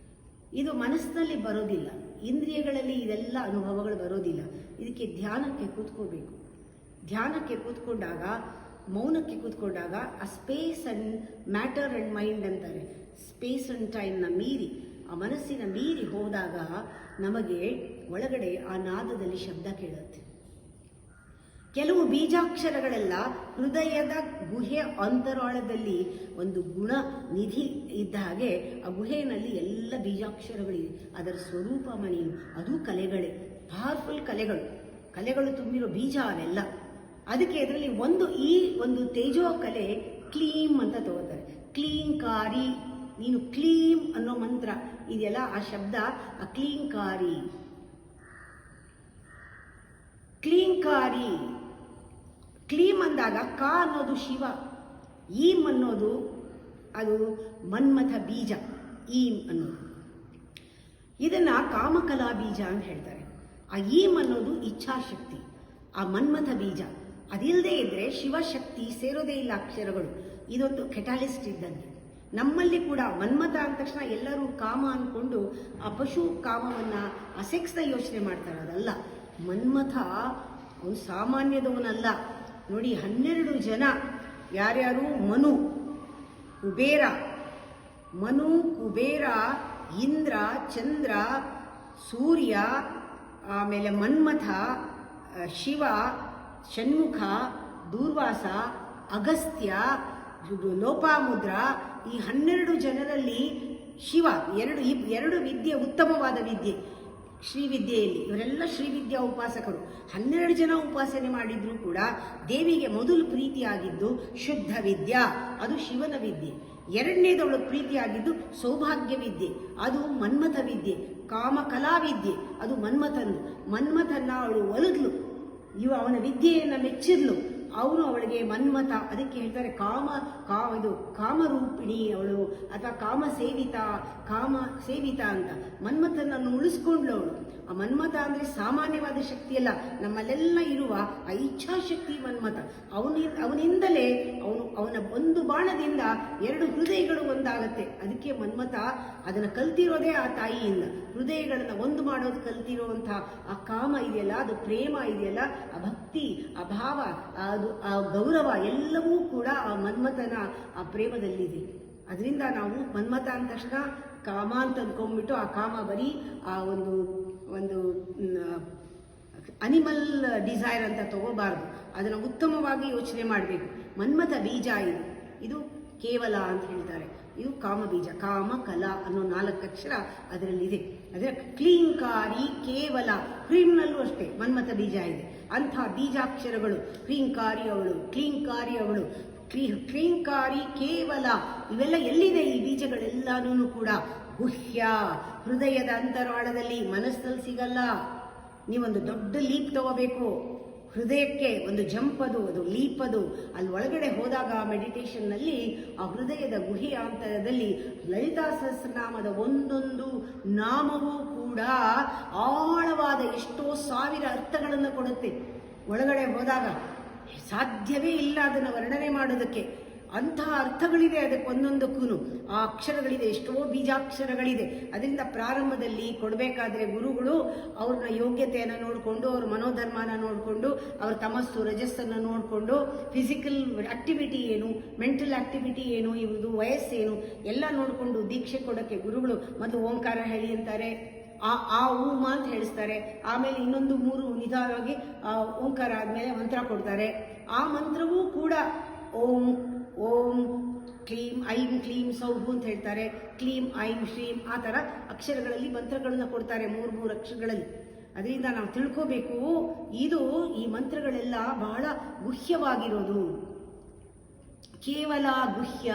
ಇದು ಮನಸ್ಸಿನಲ್ಲಿ ಬರೋದಿಲ್ಲ, ಇಂದ್ರಿಯಗಳಲ್ಲಿ ಇದೆಲ್ಲ ಅನುಭವಗಳು ಬರೋದಿಲ್ಲ. ಇದಕ್ಕೆ ಧ್ಯಾನಕ್ಕೆ ಕೂತ್ಕೋಬೇಕು. ಧ್ಯಾನಕ್ಕೆ ಕೂತ್ಕೊಂಡಾಗ, ಮೌನಕ್ಕೆ ಕೂತ್ಕೊಂಡಾಗ ಆ space and matter and mind ಅಂತಾರೆ, ಸ್ಪೇಸ್ ಅಂಡ್ ಟೈಮ್ನ ಮೀರಿ, ಆ ಮನಸ್ಸಿನ ಮೀರಿ ಹೋದಾಗ ನಮಗೆ ಒಳಗಡೆ ಆ ನಾದದಲ್ಲಿ ಶಬ್ದ ಕೇಳುತ್ತೆ. ಕೆಲವು ಬೀಜಾಕ್ಷರಗಳೆಲ್ಲ ಹೃದಯದ ಗುಹೆಯ ಅಂತರಾಳದಲ್ಲಿ ಒಂದು ಗುಣ ನಿಧಿ ಇದ್ದ ಹಾಗೆ ಆ ಗುಹೆಯಲ್ಲಿ ಎಲ್ಲ ಬೀಜಾಕ್ಷರಗಳಿವೆ. ಅದರ ಸ್ವರೂಪ ಮಣಿಯು, ಅದು ಕಲೆಗಳೇ, ಪವರ್ಫುಲ್ ಕಲೆಗಳು ತುಂಬಿರೋ ಬೀಜ ಅವೆಲ್ಲ. ಅದಕ್ಕೆ ಅದರಲ್ಲಿ ಈ ಒಂದು ತೇಜೋ ಕಲೆ ಕ್ಲೀಮ್ ಅಂತ ತಗೋತಾರೆ. ಕ್ಲೀಂಕಾರಿ, ನೀನು ಕ್ಲೀಮ್ ಅನ್ನೋ ಮಂತ್ರ ಇದೆಯಲ್ಲ, ಆ ಶಬ್ದ ಅಕ್ಲೀಂಕಾರಿ. ಕ್ಲೀಂಕಾರಿ, ಕ್ಲೀಮ್ ಅಂದಾಗ ಕ ಅನ್ನೋದು ಶಿವ, ಈಮ್ ಅನ್ನೋದು ಅದು ಮನ್ಮಥ ಬೀಜ, ಈಮ್ ಅನ್ನೋದು. ಇದನ್ನ ಕಾಮಕಲಾ ಬೀಜ ಅಂತ ಹೇಳ್ತಾರೆ. ಆ ಈಮ್ ಅನ್ನೋದು ಇಚ್ಛಾಶಕ್ತಿ, ಆ ಮನ್ಮಥ ಬೀಜ. ಅದಿಲ್ಲದೆ ಇದ್ರೆ ಶಿವಶಕ್ತಿ ಸೇರೋದೇ ಇಲ್ಲ ಅಕ್ಷರಗಳು. ಇದೊಂದು ಕೆಟಾಲಿಸ್ಟ್ ಇದ್ದಂಗೆ. ನಮ್ಮಲ್ಲಿ ಕೂಡ ಮನ್ಮಥ ಅಂದ ತಕ್ಷಣ ಎಲ್ಲರೂ ಕಾಮ ಅಂದ್ಕೊಂಡು ಆ ಪಶು ಕಾಮವನ್ನು, ಆ ಸೆಕ್ಸ್ನ ಯೋಚನೆ ಮಾಡ್ತಾರೆ. ಅದಲ್ಲ, ಮನ್ಮಥ ಅವನು ಸಾಮಾನ್ಯದವನಲ್ಲ. ನೋಡಿ, 12 ಜನ ಯಾರ್ಯಾರು? ಮನು, ಕುಬೇರ, ಇಂದ್ರ, ಚಂದ್ರ, ಸೂರ್ಯ, ಆಮೇಲೆ ಮನ್ಮಥ, ಶಿವ, ಷಣ್ಮುಖ, ದೂರ್ವಾಸ, ಅಗಸ್ತ್ಯ, ಲೋಪಾಮುದ್ರ. ಈ 12 ಜನರಲ್ಲಿ ಶಿವ ಎರಡು ವಿದ್ಯೆ, ಉತ್ತಮವಾದ ವಿದ್ಯೆ ಶ್ರೀವಿದ್ಯೆಯಲ್ಲಿ. ಇವರೆಲ್ಲ ಶ್ರೀವಿದ್ಯಾ ಉಪಾಸಕರು. 12 ಜನ ಉಪಾಸನೆ ಮಾಡಿದ್ರು ಕೂಡ ದೇವಿಗೆ ಮೊದಲು ಪ್ರೀತಿಯಾಗಿದ್ದು ಶುದ್ಧ ವಿದ್ಯಾ, ಅದು ಶಿವನ ವಿದ್ಯೆ. ಎರಡನೇದವಳು ಪ್ರೀತಿಯಾಗಿದ್ದು ಸೌಭಾಗ್ಯ ವಿದ್ಯೆ, ಅದು ಮನ್ಮಥ ವಿದ್ಯೆ. ಕಾಮಕಲಾ ವಿದ್ಯೆ, ಅದು ಮನ್ಮಥನ್ನ ಅವಳು ಒಲಿದ್ಲು, ಅವನ ವಿದ್ಯೆಯನ್ನು ಮೆಚ್ಚಿದ್ಲು. ಅವನು ಅವಳಿಗೆ ಮನ್ಮಥ. ಅದಕ್ಕೆ ಹೇಳ್ತಾರೆ ಇದು ಕಾಮರೂಪಿಣಿ ಅವಳು, ಅಥವಾ ಕಾಮ ಸೇವಿತ ಅಂತ. ಮನ್ಮಥನನ್ನು ಉಳಿಸ್ಕೊಂಡ್ಲು ಅವಳು. ಆ ಮನ್ಮಥ ಅಂದರೆ ಸಾಮಾನ್ಯವಾದ ಶಕ್ತಿಯಲ್ಲ, ನಮ್ಮಲ್ಲೆಲ್ಲ ಇರುವ ಆ ಇಚ್ಛಾಶಕ್ತಿ ಮನ್ಮಥ. ಅವನಿಂದಲೇ ಅವನ ಒಂದು ಬಾಣದಿಂದ 2 ಹೃದಯಗಳು ಒಂದಾಗತ್ತೆ. ಅದಕ್ಕೆ ಮನ್ಮಥ ಅದನ್ನು ಕಲ್ತಿರೋದೇ ಆ ತಾಯಿಯಿಂದ. ಹೃದಯಗಳನ್ನು ಒಂದು ಮಾಡೋದು ಕಲ್ತಿರುವಂಥ ಆ ಕಾಮ ಇದೆಯಲ್ಲ, ಅದು ಪ್ರೇಮ ಇದೆಯಲ್ಲ, ಆ ಭಕ್ತಿ, ಆ ಭಾವ, ಅದು ಆ ಗೌರವ ಎಲ್ಲವೂ ಕೂಡ ಆ ಮನ್ಮಥನ ಆ ಪ್ರೇಮದಲ್ಲಿದೆ. ಅದರಿಂದ ನಾವು ಮನ್ಮಥ ಅಂದ ತಕ್ಷಣ ಕಾಮ ಅಂತ ಅಂದ್ಕೊಂಡ್ಬಿಟ್ಟು ಆ ಕಾಮ ಬರೀ ಆ ಒಂದು ಅನಿಮಲ್ ಡಿಸೈರ್ ಅಂತ ತಗೋಬಾರ್ದು. ಅದನ್ನು ಉತ್ತಮವಾಗಿ ಯೋಚನೆ ಮಾಡಬೇಕು. ಮನ್ಮಥ ಬೀಜ ಇದು ಕೇವಲ ಅಂತ ಹೇಳ್ತಾರೆ. ಇದು ಕಾಮಬೀಜ. ಕಾಮ ಕಲ ಅನ್ನೋ 4 ಅಕ್ಷರ ಅದರಲ್ಲಿದೆ. ಅದರ ಕ್ಲೀಂಕಾರಿ ಕೇವಲ, ಕ್ರೀಮ್ನಲ್ಲೂ ಅಷ್ಟೇ ಮನ್ಮಥ ಬೀಜ ಇದೆ. ಅಂಥ ಬೀಜಾಕ್ಷರಗಳು ಕ್ಲೀಂಕಾರಿ ಅವಳು, ಕ್ಲೀಂಕಾರಿ ಅವಳು, ಕ್ಲೀಂಕಾರಿ ಕೇವಲ. ಇವೆಲ್ಲ ಎಲ್ಲಿದೆ ಈ ಬೀಜಗಳೆಲ್ಲನೂ ಕೂಡ? ಗುಹ್ಯ, ಹೃದಯದ ಅಂತರಾಳದಲ್ಲಿ, ಮನಸ್ಸಲ್ಲಿ ಸಿಗಲ್ಲ. ನೀವೊಂದು ದೊಡ್ಡ ಲೀಪ್ ತಗೋಬೇಕು ಹೃದಯಕ್ಕೆ, ಒಂದು ಜಂಪ್ ಅದು ಲೀಪ್ ಅಲ್ಲಿ ಒಳಗಡೆ ಹೋದಾಗ ಮೆಡಿಟೇಷನ್ನಲ್ಲಿ ಆ ಹೃದಯದ ಗುಹೆಯ ಅಂತರದಲ್ಲಿ ಲಲಿತಾ ಸಹಸ್ರನಾಮದ ಒಂದೊಂದು ನಾಮವೂ ಕೂಡ ಆಳವಾದ ಎಷ್ಟೋ ಸಾವಿರ ಅರ್ಥಗಳನ್ನು ಕೊಡುತ್ತೆ. ಒಳಗಡೆ ಹೋದಾಗ ಸಾಧ್ಯವೇ ಇಲ್ಲ ಅದನ್ನು ವರ್ಣನೆ ಮಾಡೋದಕ್ಕೆ. ಅಂತಹ ಅರ್ಥಗಳಿದೆ ಅದಕ್ಕೆ ಒಂದೊಂದಕ್ಕೂ. ಆ ಅಕ್ಷರಗಳಿದೆ, ಎಷ್ಟೋ ಬೀಜಾಕ್ಷರಗಳಿದೆ. ಅದರಿಂದ ಪ್ರಾರಂಭದಲ್ಲಿ ಕೊಡಬೇಕಾದ್ರೆ ಗುರುಗಳು ಅವ್ರನ್ನ ಯೋಗ್ಯತೆಯನ್ನು ನೋಡಿಕೊಂಡು, ಅವ್ರ ಮನೋಧರ್ಮನ ನೋಡಿಕೊಂಡು, ಅವ್ರ ತಮಸ್ಸು ರಜಸ್ಸನ್ನು ನೋಡಿಕೊಂಡು, ಫಿಸಿಕಲ್ ಆಕ್ಟಿವಿಟಿ ಏನು, ಮೆಂಟಲ್ ಆಕ್ಟಿವಿಟಿ ಏನು, ಇವ್ರದ್ದು ವಯಸ್ಸೇನು ಎಲ್ಲ ನೋಡಿಕೊಂಡು ದೀಕ್ಷೆ ಕೊಡೋಕ್ಕೆ ಗುರುಗಳು ಮೊದಲು ಓಂಕಾರ ಹೇಳಿ ಅಂತಾರೆ. ಆ ಊಮ ಅಂತ ಹೇಳಿಸ್ತಾರೆ. ಆಮೇಲೆ ಇನ್ನೊಂದು 3 ನಿಧಾನವಾಗಿ ಓಂಕಾರ ಆದಮೇಲೆ ಮಂತ್ರ ಕೊಡ್ತಾರೆ. ಆ ಮಂತ್ರವೂ ಕೂಡ ಓಂ ಓಂ ಕ್ಲೀಂ ಐಂ ಕ್ಲೀಂ ಸೌಹು ಅಂತ ಹೇಳ್ತಾರೆ. ಕ್ಲೀಂ ಐಂ ಶ್ರೀಂ ಆ ಥರ ಅಕ್ಷರಗಳಲ್ಲಿ ಮಂತ್ರಗಳನ್ನು ಕೊಡ್ತಾರೆ, 3 ಅಕ್ಷರಗಳಲ್ಲಿ. ಅದರಿಂದ ನಾವು ತಿಳ್ಕೋಬೇಕು, ಈ ಮಂತ್ರಗಳೆಲ್ಲ ಬಹಳ ಗುಹ್ಯವಾಗಿರೋದು. ಕೇವಲ ಗುಹ್ಯ.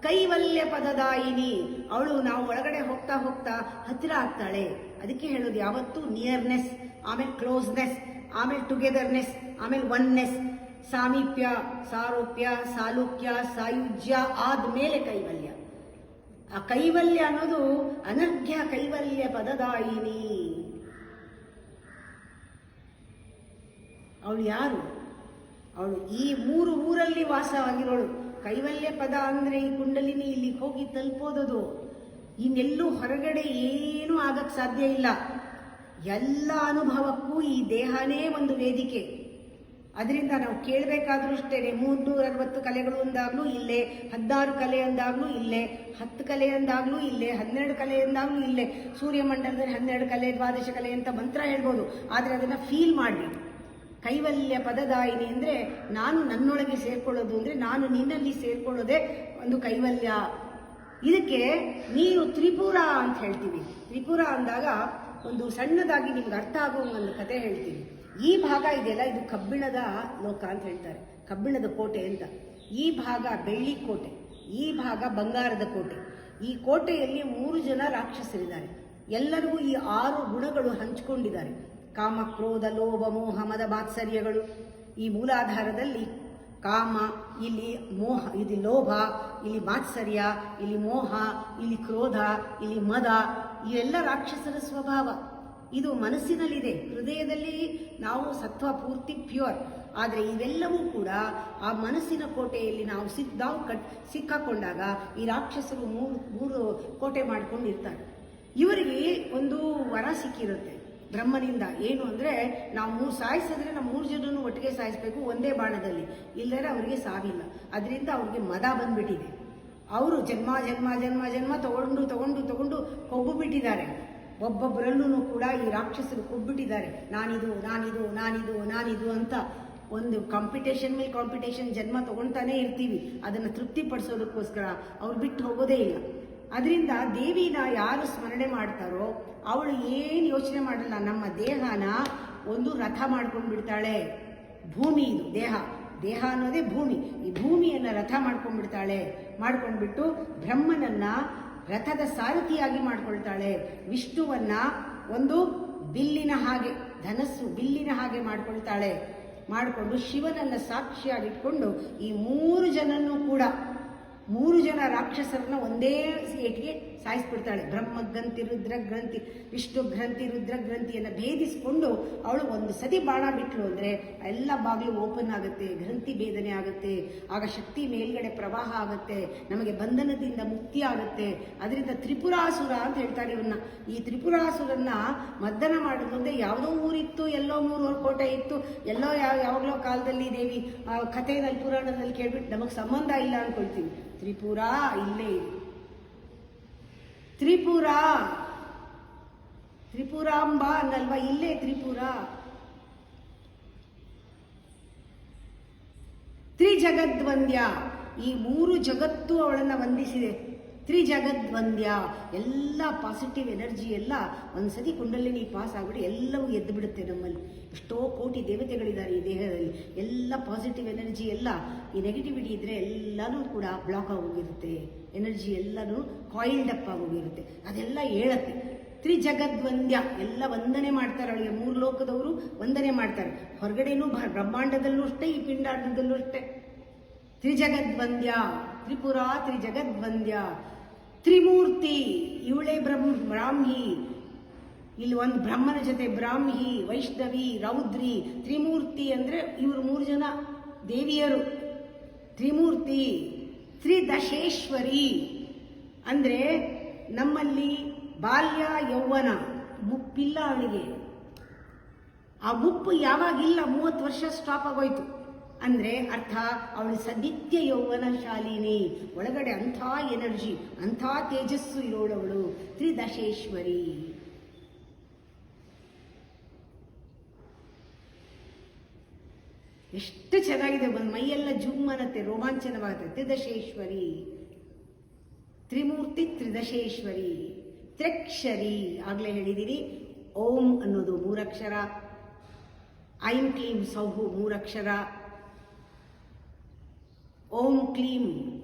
ಕೈವಲ್ಯ ಪದದಾಯಿನಿ ಅವಳು. ನಾವು ಒಳಗಡೆ ಹೋಗ್ತಾ ಹೋಗ್ತಾ ಹತ್ತಿರ ಆಗ್ತಾಳೆ. ಅದಕ್ಕೆ ಹೇಳೋದು ಯಾವತ್ತೂ ನಿಯರ್ನೆಸ್, ಆಮೇಲೆ ಕ್ಲೋಸ್ನೆಸ್, ಆಮೇಲೆ ಟುಗೆದರ್ನೆಸ್, ಆಮೇಲೆ ಒನ್ನೆಸ್, ಸಾಮೀಪ್ಯ, ಸಾರೋಪ್ಯ, ಸಾಲೂಕ್ಯ, ಸಾಯುಜ್ಯ ಆದ್ಮೇಲೆ ಕೈವಲ್ಯ. ಆ ಕೈವಲ್ಯ ಅನ್ನೋದು ಅನರ್ಘ್ಯ ಕೈವಲ್ಯ ಪದದಾಯಿನಿ. ಅವಳು ಯಾರು? ಅವಳು ಈ 3 ಊರಲ್ಲಿ ವಾಸವಾಗಿರೋಳು. ಕೈವಲ್ಯ ಪದ ಅಂದರೆ ಈ ಕುಂಡಲಿನಿ ಇಲ್ಲಿಗೆ ಹೋಗಿ ತಲುಪೋದದು. ಇನ್ನೆಲ್ಲೂ ಹೊರಗಡೆ ಏನೂ ಆಗಕ್ಕೆ ಸಾಧ್ಯ ಇಲ್ಲ. ಎಲ್ಲ ಅನುಭವಕ್ಕೂ ಈ ದೇಹನೇ ಒಂದು ವೇದಿಕೆ. ಅದರಿಂದ ನಾವು ಕೇಳಬೇಕಾದ್ರೂ ಅಷ್ಟೇ. 360 ಕಲೆಗಳು ಅಂದಾಗಲೂ ಇಲ್ಲೇ, 16 ಕಲೆ ಅಂದಾಗಲೂ ಇಲ್ಲೇ, 10 ಕಲೆ ಅಂದಾಗಲೂ ಇಲ್ಲೇ, 12 ಕಲೆ ಅಂದಾಗಲೂ ಇಲ್ಲೇ. ಸೂರ್ಯಮಂಡಲದಲ್ಲಿ 12 ಕಲೆ 12 ಕಲೆ ಅಂತ ಮಂತ್ರ ಹೇಳ್ಬೋದು. ಆದರೆ ಅದನ್ನು ಫೀಲ್ ಮಾಡಬೇಕು. ಕೈವಲ್ಯ ಪದದಾಯಿನಿ ಅಂದರೆ ನಾನು ನನ್ನೊಳಗೆ ಸೇರ್ಕೊಳ್ಳೋದು, ಅಂದರೆ ನಾನು ನಿನ್ನಲ್ಲಿ ಸೇರ್ಕೊಳ್ಳೋದೇ ಒಂದು ಕೈವಲ್ಯ. ಇದಕ್ಕೆ ನೀನು ತ್ರಿಪುರ ಅಂತ ಹೇಳ್ತೀವಿ. ತ್ರಿಪುರ ಅಂದಾಗ ಒಂದು ಸಣ್ಣದಾಗಿ ನಿಮ್ಗೆ ಅರ್ಥ ಆಗೋ ಒಂದು ಕತೆ ಹೇಳ್ತೀನಿ. ಈ ಭಾಗ ಇದೆಯಲ್ಲ, ಇದು ಕಬ್ಬಿಣದ ಲೋಕ ಅಂತ ಹೇಳ್ತಾರೆ, ಕಬ್ಬಿಣದ ಕೋಟೆ ಅಂತ. ಈ ಭಾಗ ಬೆಳ್ಳಿ ಕೋಟೆ, ಈ ಭಾಗ ಬಂಗಾರದ ಕೋಟೆ. ಈ ಕೋಟೆಯಲ್ಲಿ 3 ಜನ ರಾಕ್ಷಸರಿದ್ದಾರೆ. ಎಲ್ಲರಿಗೂ ಈ 6 ಗುಣಗಳು ಹಂಚಿಕೊಂಡಿದ್ದಾರೆ. ಕಾಮ, ಕ್ರೋಧ, ಲೋಭ, ಮೋಹ, ಮದ, ಮಾತ್ಸರ್ಯಗಳು. ಈ ಮೂಲಾಧಾರದಲ್ಲಿ ಕಾಮ, ಇಲ್ಲಿ ಮೋಹ, ಇಲ್ಲಿ ಲೋಭ, ಇಲ್ಲಿ ಮಾತ್ಸರ್ಯ, ಇಲ್ಲಿ ಮೋಹ, ಇಲ್ಲಿ ಕ್ರೋಧ, ಇಲ್ಲಿ ಮದ. ಇವೆಲ್ಲ ರಾಕ್ಷಸರ ಸ್ವಭಾವ. ಇದು ಮನಸ್ಸಿನಲ್ಲಿದೆ. ಹೃದಯದಲ್ಲಿ ನಾವು ಸತ್ವ ಪೂರ್ತಿ ಪ್ಯೂರ್. ಆದರೆ ಇವೆಲ್ಲವೂ ಕೂಡ ಆ ಮನಸ್ಸಿನ ಕೋಟೆಯಲ್ಲಿ ನಾವು ಸಿಕ್ಕಾಕೊಂಡಾಗ ಈ ರಾಕ್ಷಸರು 3 ಕೋಟೆ ಮಾಡ್ಕೊಂಡಿರ್ತಾರೆ. ಇವರಿಗೆ ಒಂದು ವರ ಸಿಕ್ಕಿರುತ್ತೆ ಬ್ರಹ್ಮನಿಂದ. ಏನು ಅಂದರೆ, ನಾವು 3 ಸಾಯಿಸಿದ್ರೆ ನಾವು 3 ಜನನೂ ಒಟ್ಟಿಗೆ ಸಾಯಿಸಬೇಕು ಒಂದೇ ಬಾಣದಲ್ಲಿ, ಇಲ್ಲದ್ರೆ ಅವರಿಗೆ ಸಾವಿಲ್ಲ. ಅದರಿಂದ ಅವ್ರಿಗೆ ಮದ ಬಂದ್ಬಿಟ್ಟಿದೆ. ಅವರು ಜನ್ಮ ಜನ್ಮ ಜನ್ಮ ಜನ್ಮ ತಗೊಂಡು ತಗೊಂಡು ತಗೊಂಡು ಕೊಬ್ಬು ಬಿಟ್ಟಿದ್ದಾರೆ. ಒಬ್ಬೊಬ್ಬರಲ್ಲೂ ಕೂಡ ಈ ರಾಕ್ಷಸರು ಕೊಬ್ಬಿಟ್ಟಿದ್ದಾರೆ. ನಾನಿದು ನಾನಿದು ನಾನಿದು ನಾನಿದು ಅಂತ ಒಂದು ಕಾಂಪಿಟೇಷನ್ ಮೇಲೆ ಕಾಂಪಿಟೇಷನ್ ಜನ್ಮ ತಗೊಳ್ತಾನೆ ಇರ್ತೀವಿ. ಅದನ್ನು ತೃಪ್ತಿಪಡಿಸೋದಕ್ಕೋಸ್ಕರ ಅವ್ರು ಬಿಟ್ಟು ಹೋಗೋದೇ ಇಲ್ಲ. ಅದರಿಂದ ದೇವಿನ ಯಾರು ಸ್ಮರಣೆ ಮಾಡ್ತಾರೋ ಅವಳು ಏನು ಯೋಚನೆ ಮಾಡಲ್ಲ. ನಮ್ಮ ದೇಹನ ಒಂದು ರಥ ಮಾಡ್ಕೊಂಡು ಬಿಡ್ತಾಳೆ. ಭೂಮಿ ಇದು ದೇಹ, ದೇಹ ಅನ್ನೋದೇ ಭೂಮಿ. ಈ ಭೂಮಿಯನ್ನು ರಥ ಮಾಡ್ಕೊಂಡ್ಬಿಡ್ತಾಳೆ. ಮಾಡ್ಕೊಂಡ್ಬಿಟ್ಟು ಬ್ರಹ್ಮನನ್ನ ರಥದ ಸಾರಥಿಯಾಗಿ ಮಾಡ್ಕೊಳ್ತಾಳೆ. ವಿಷ್ಣುವನ್ನ ಒಂದು ಬಿಲ್ಲಿನ ಹಾಗೆ, ಧನಸ್ಸು ಬಿಲ್ಲಿನ ಹಾಗೆ ಮಾಡ್ಕೊಳ್ತಾಳೆ. ಮಾಡಿಕೊಂಡು ಶಿವನನ್ನ ಸಾಕ್ಷಿಯಾಗಿಟ್ಕೊಂಡು ಈ 3 ಜನನೂ ಕೂಡ 3 ಜನ ರಾಕ್ಷಸರನ್ನ ಒಂದೇ ಏಟಿಗೆ ಸಾಯಿಸ್ಬಿಡ್ತಾಳೆ. ಬ್ರಹ್ಮಗ್ರಂಥಿ, ರುದ್ರಗ್ರಂಥಿ, ವಿಷ್ಣು ಗ್ರಂಥಿ, ರುದ್ರಗ್ರಂಥಿಯನ್ನು ಭೇದಿಸಿಕೊಂಡು ಅವಳು ಒಂದು ಸತಿ ಬಾಣ ಬಿಟ್ಟಳು ಅಂದರೆ ಎಲ್ಲ ಬಾಗಿಲು ಓಪನ್ ಆಗುತ್ತೆ, ಗ್ರಂಥಿ ಭೇದನೆ ಆಗುತ್ತೆ. ಆಗ ಶಕ್ತಿ ಮೇಲ್ಗಡೆ ಪ್ರವಾಹ ಆಗುತ್ತೆ, ನಮಗೆ ಬಂಧನದಿಂದ ಮುಕ್ತಿ ಆಗುತ್ತೆ. ಅದರಿಂದ ತ್ರಿಪುರಾಸುರ ಅಂತ ಹೇಳ್ತಾರೆ ಇವನ್ನ. ಈ ತ್ರಿಪುರಾಸುರನ್ನ ಮರ್ದನ ಮಾಡಿದ್ರೆ ಯಾವುದೋ ಊರಿತ್ತು, ಎಲ್ಲೋ 3 ಕೋಟೆ ಇತ್ತು, ಎಲ್ಲೋ ಯಾವಾಗಲೋ ಕಾಲದಲ್ಲಿ ದೇವಿ ಕಥೆಯಲ್ಲಿ ಪುರಾಣದಲ್ಲಿ ಕೇಳ್ಬಿಟ್ಟು ನಮಗೆ ಸಂಬಂಧ ಇಲ್ಲ ಅನ್ಕೊಳ್ತೀವಿ. ತ್ರಿಪುರ ಇಲ್ಲೇ ಇದೆ. ತ್ರಿಪುರ, ತ್ರಿಪುರಾಂಬ ಅನ್ನಲ್ವಾ, ಇಲ್ಲೇ ತ್ರಿಪುರ. ತ್ರಿಜಗದ್ವಂದ್ಯ, ಈ 3 ಜಗತ್ತು ಅವಳನ್ನು ವಂದಿಸಿದೆ. ತ್ರಿಜಗದ್ವಂದ್ಯ. ಎಲ್ಲ ಪಾಸಿಟಿವ್ ಎನರ್ಜಿ ಎಲ್ಲ ಒಂದ್ಸತಿ ಕುಂಡಲಿನಿ ಪಾಸ್ ಆಗ್ಬಿಟ್ಟು ಎಲ್ಲವೂ ಎದ್ದು ಬಿಡುತ್ತೆ. ನಮ್ಮಲ್ಲಿ ಎಷ್ಟೋ ಕೋಟಿ ದೇವತೆಗಳಿದ್ದಾರೆ ಈ ದೇಹದಲ್ಲಿ. ಎಲ್ಲ ಪಾಸಿಟಿವ್ ಎನರ್ಜಿ ಎಲ್ಲ, ಈ ನೆಗೆಟಿವಿಟಿ ಇದ್ದರೆ ಎಲ್ಲನೂ ಕೂಡ ಬ್ಲಾಕ್ ಆಗೋಗಿರುತ್ತೆ. ಎನರ್ಜಿ ಎಲ್ಲನೂ ಕಾಯಿಲ್ಡ್ ಅಪ್ ಆಗೋಗಿರುತ್ತೆ. ಅದೆಲ್ಲ ಹೇಳತ್ತೆ. ತ್ರಿಜಗದ್ವಂದ್ಯ. ಎಲ್ಲ ವಂದನೆ ಮಾಡ್ತಾರೆ ಅವಳಿಗೆ. 3 ಲೋಕದವರು ವಂದನೆ ಮಾಡ್ತಾರೆ. ಹೊರಗಡೆನೂ ಬ್ರಹ್ಮಾಂಡದಲ್ಲೂ ಅಷ್ಟೇ, ಈ ಪಿಂಡಾಂಡದಲ್ಲೂ ಅಷ್ಟೇ. ತ್ರಿಜಗದ್ವಂದ್ಯ. ತ್ರಿಪುರ ತ್ರಿಜಗದ್ವಂದ್ಯ. ತ್ರಿಮೂರ್ತಿ. ಇವಳೇ ಬ್ರಾಹ್ಮಿ. ಇಲ್ಲಿ ಒಂದು ಬ್ರಹ್ಮನ ಜೊತೆ ಬ್ರಾಹ್ಮಿ, ವೈಷ್ಣವಿ, ರೌದ್ರಿ. ತ್ರಿಮೂರ್ತಿ ಅಂದರೆ ಇವರು 3 ಜನ ದೇವಿಯರು. ತ್ರಿಮೂರ್ತಿ. ತ್ರಿದಶೇಶ್ವರಿ ಅಂದರೆ ನಮ್ಮಲ್ಲಿ ಬಾಲ್ಯ ಯೌವನ ಮುಪ್ಪಿಲ್ಲ ಅವಳಿಗೆ. ಆ ಮುಪ್ಪು ಯಾವಾಗಿಲ್ಲ, 30 ವರ್ಷ ಸ್ಟಾಪ್ ಆಗೋಯ್ತು ಅಂದರೆ ಅರ್ಥ ಅವಳು ಸನಿತ್ಯ ಯೌವನ ಶಾಲಿನಿ. ಒಳಗಡೆ ಅಂಥ ಎನರ್ಜಿ, ಅಂಥ ತೇಜಸ್ಸು ಇರೋಳವಳು. ತ್ರಿದಶೇಶ್ವರಿ. ಎಷ್ಟು ಚೆನ್ನಾಗಿದೆ. ಒಂದು ಮೈಯೆಲ್ಲ ಜುಮ್ ಅನ್ನತ್ತೆ, ರೋಮಾಂಚನವಾಗುತ್ತೆ. ತ್ರಿದಶೇಶ್ವರಿ. ತ್ರಿಮೂರ್ತಿ ತ್ರಿದಶೇಶ್ವರಿ. ತ್ರ್ಯಕ್ಷರಿ. ಆಗಲೇ ಹೇಳಿದ್ದೀರಿ. ಓಂ ಅನ್ನೋದು 3 ಅಕ್ಷರ. ಐಂ ಕ್ಲೀಂ ಸೌಹು 3 ಅಕ್ಷರ. ಓಂ ಕ್ಲೀಂ,